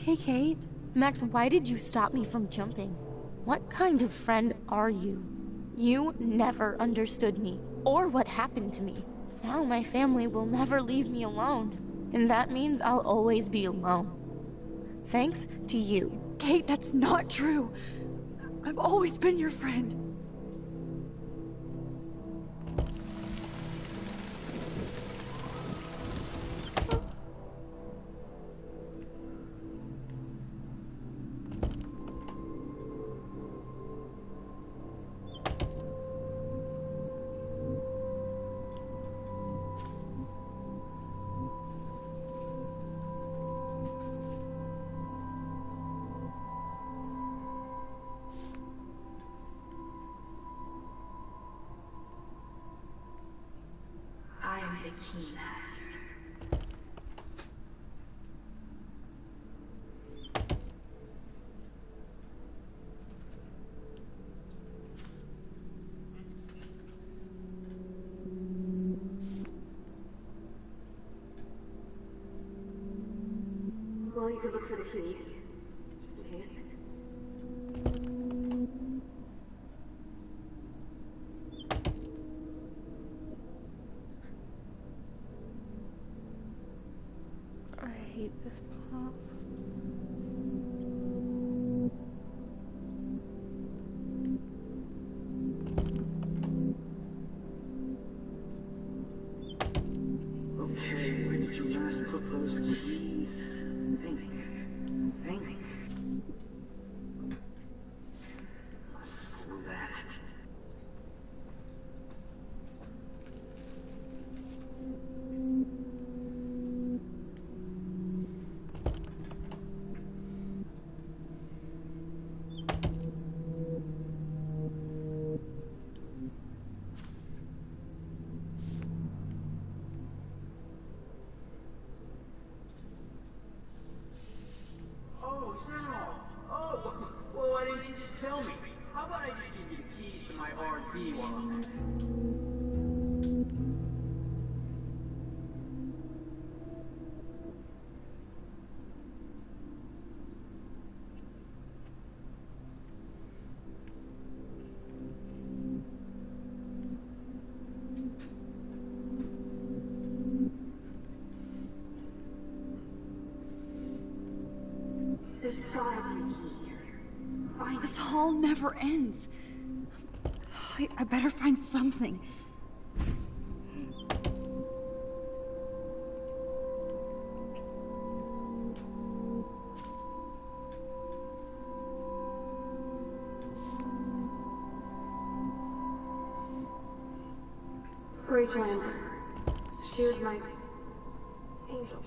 Hey, Kate. Max, why did you stop me from jumping? What kind of friend are you? You never understood me, or what happened to me. Now my family will never leave me alone, and that means I'll always be alone. Thanks to you. Kate, that's not true. I've always been your friend. I am the key master. Well, you could look for the key, just in case. I hate this part. Okay, where did you last put those keys? Think. Screw that. Oh, is that all? Oh, well, why didn't you just tell me? How about I just give you the keys to my R&B while I'm at it? There's gotta be a key here. This hall never ends. I better find something. Rachel Amber. She was my angel.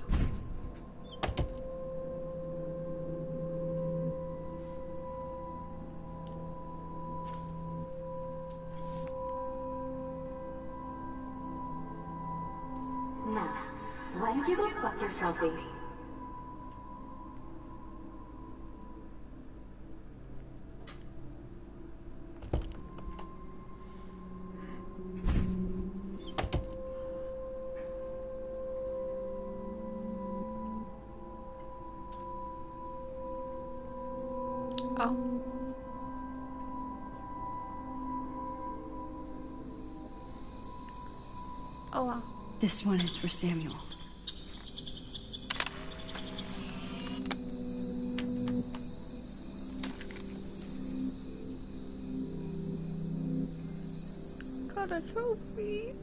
don't you go fuck yourself, baby. Oh. Oh wow. This one is for Samuel. Got a trophy.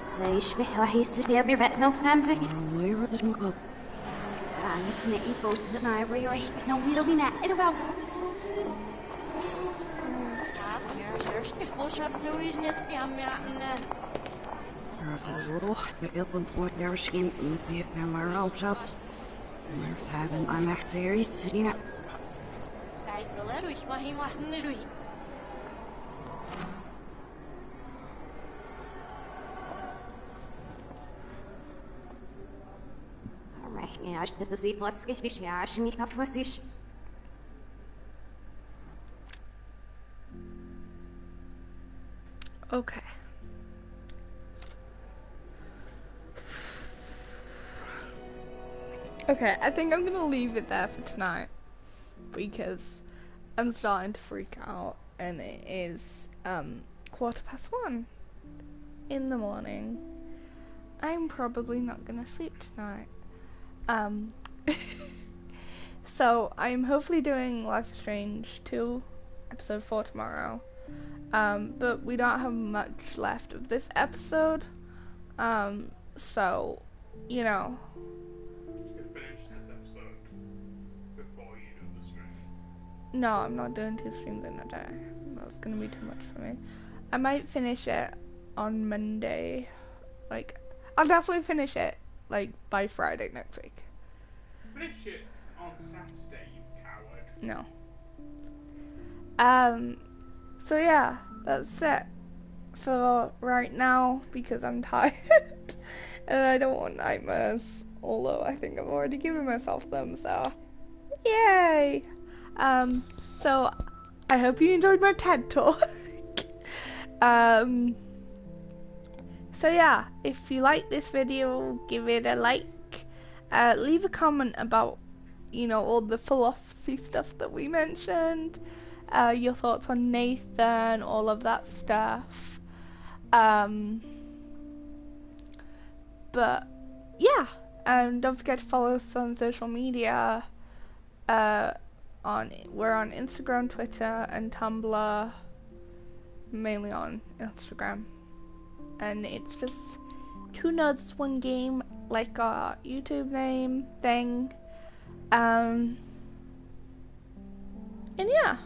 Zeis me his be be vet no scams. We were the go. It's an equal that I really is no little be net it about. We'll shut so easy as I'm out. The open port never scheme and see if I'm around shops. I'm actually sitting up. Guys, go let us why he wasn't it. Ja, ich hätte sie was richtig, ja, ich mich auf was ich. Okay. Okay, I think I'm gonna leave it there for tonight because I'm starting to freak out and it is 1:15 in the morning. I'm probably not gonna sleep tonight. So I'm hopefully doing Life is Strange 2 episode 4 tomorrow. But we don't have much left of this episode. So, you know. You could finish this episode before you do the stream. No, I'm not doing 2 streams in a day. That's gonna be too much for me. I might finish it on Monday. Like, I'll definitely finish it, like, by Friday next week. Finish it on Saturday, you coward. No. So yeah, that's it for right now because I'm tired and I don't want nightmares, although I think I've already given myself them, so yay! So I hope you enjoyed my TED talk. So yeah, if you like this video, give it a like. Leave a comment about, you know, all the philosophy stuff that we mentioned. Your thoughts on Nathan, all of that stuff. But yeah, don't forget to follow us on social media. We're on Instagram, Twitter, and Tumblr. Mainly on Instagram, and it's just 2NERDS1GAME, like our YouTube name thing. And yeah,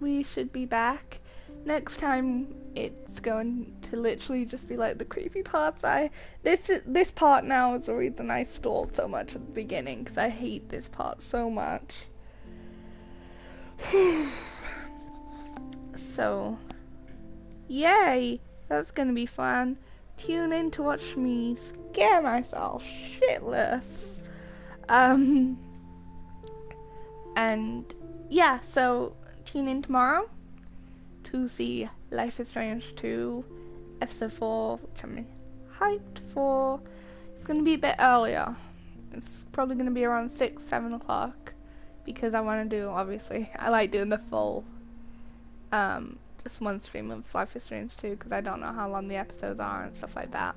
we should be back next time. It's going to literally just be like the creepy parts. This part now is the reason I stalled so much at the beginning, because I hate this part so much. So yay, that's gonna be fun. Tune in to watch me scare myself shitless. And yeah, so tune in tomorrow to see Life is Strange 2 episode 4, which I'm hyped for. It's gonna be a bit earlier. It's probably gonna be around 6-7 o'clock because I want to do, obviously, I like doing the full just one stream of Life is Strange 2 because I don't know how long the episodes are and stuff like that.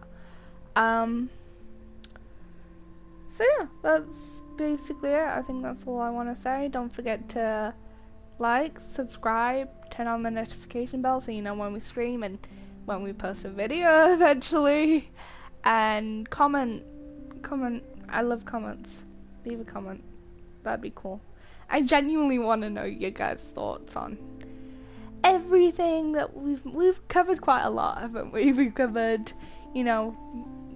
So yeah, that's basically it. I think that's all I want to say. Don't forget to like, subscribe, turn on the notification bell so you know when we stream and when we post a video eventually. And comment. I love comments. Leave a comment. That'd be cool. I genuinely want to know your guys' thoughts on everything that we've covered quite a lot, haven't we? We've covered, you know,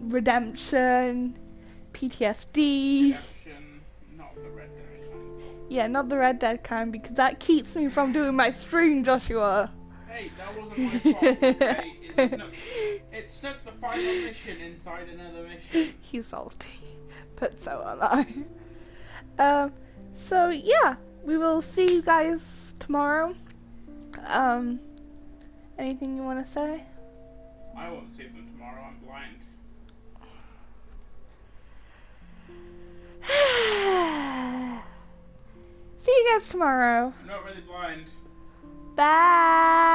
redemption, PTSD. Redemption, not the Red Dead. Yeah, not the Red Dead kind, because that keeps me from doing my stream, Joshua. Hey, that wasn't my fault, okay? It snuck the final mission inside another mission. He's salty, but so am I. So yeah, we will see you guys tomorrow. Anything you want to say? I won't see them tomorrow, I'm blind. See you guys tomorrow. I'm not really blind. Bye.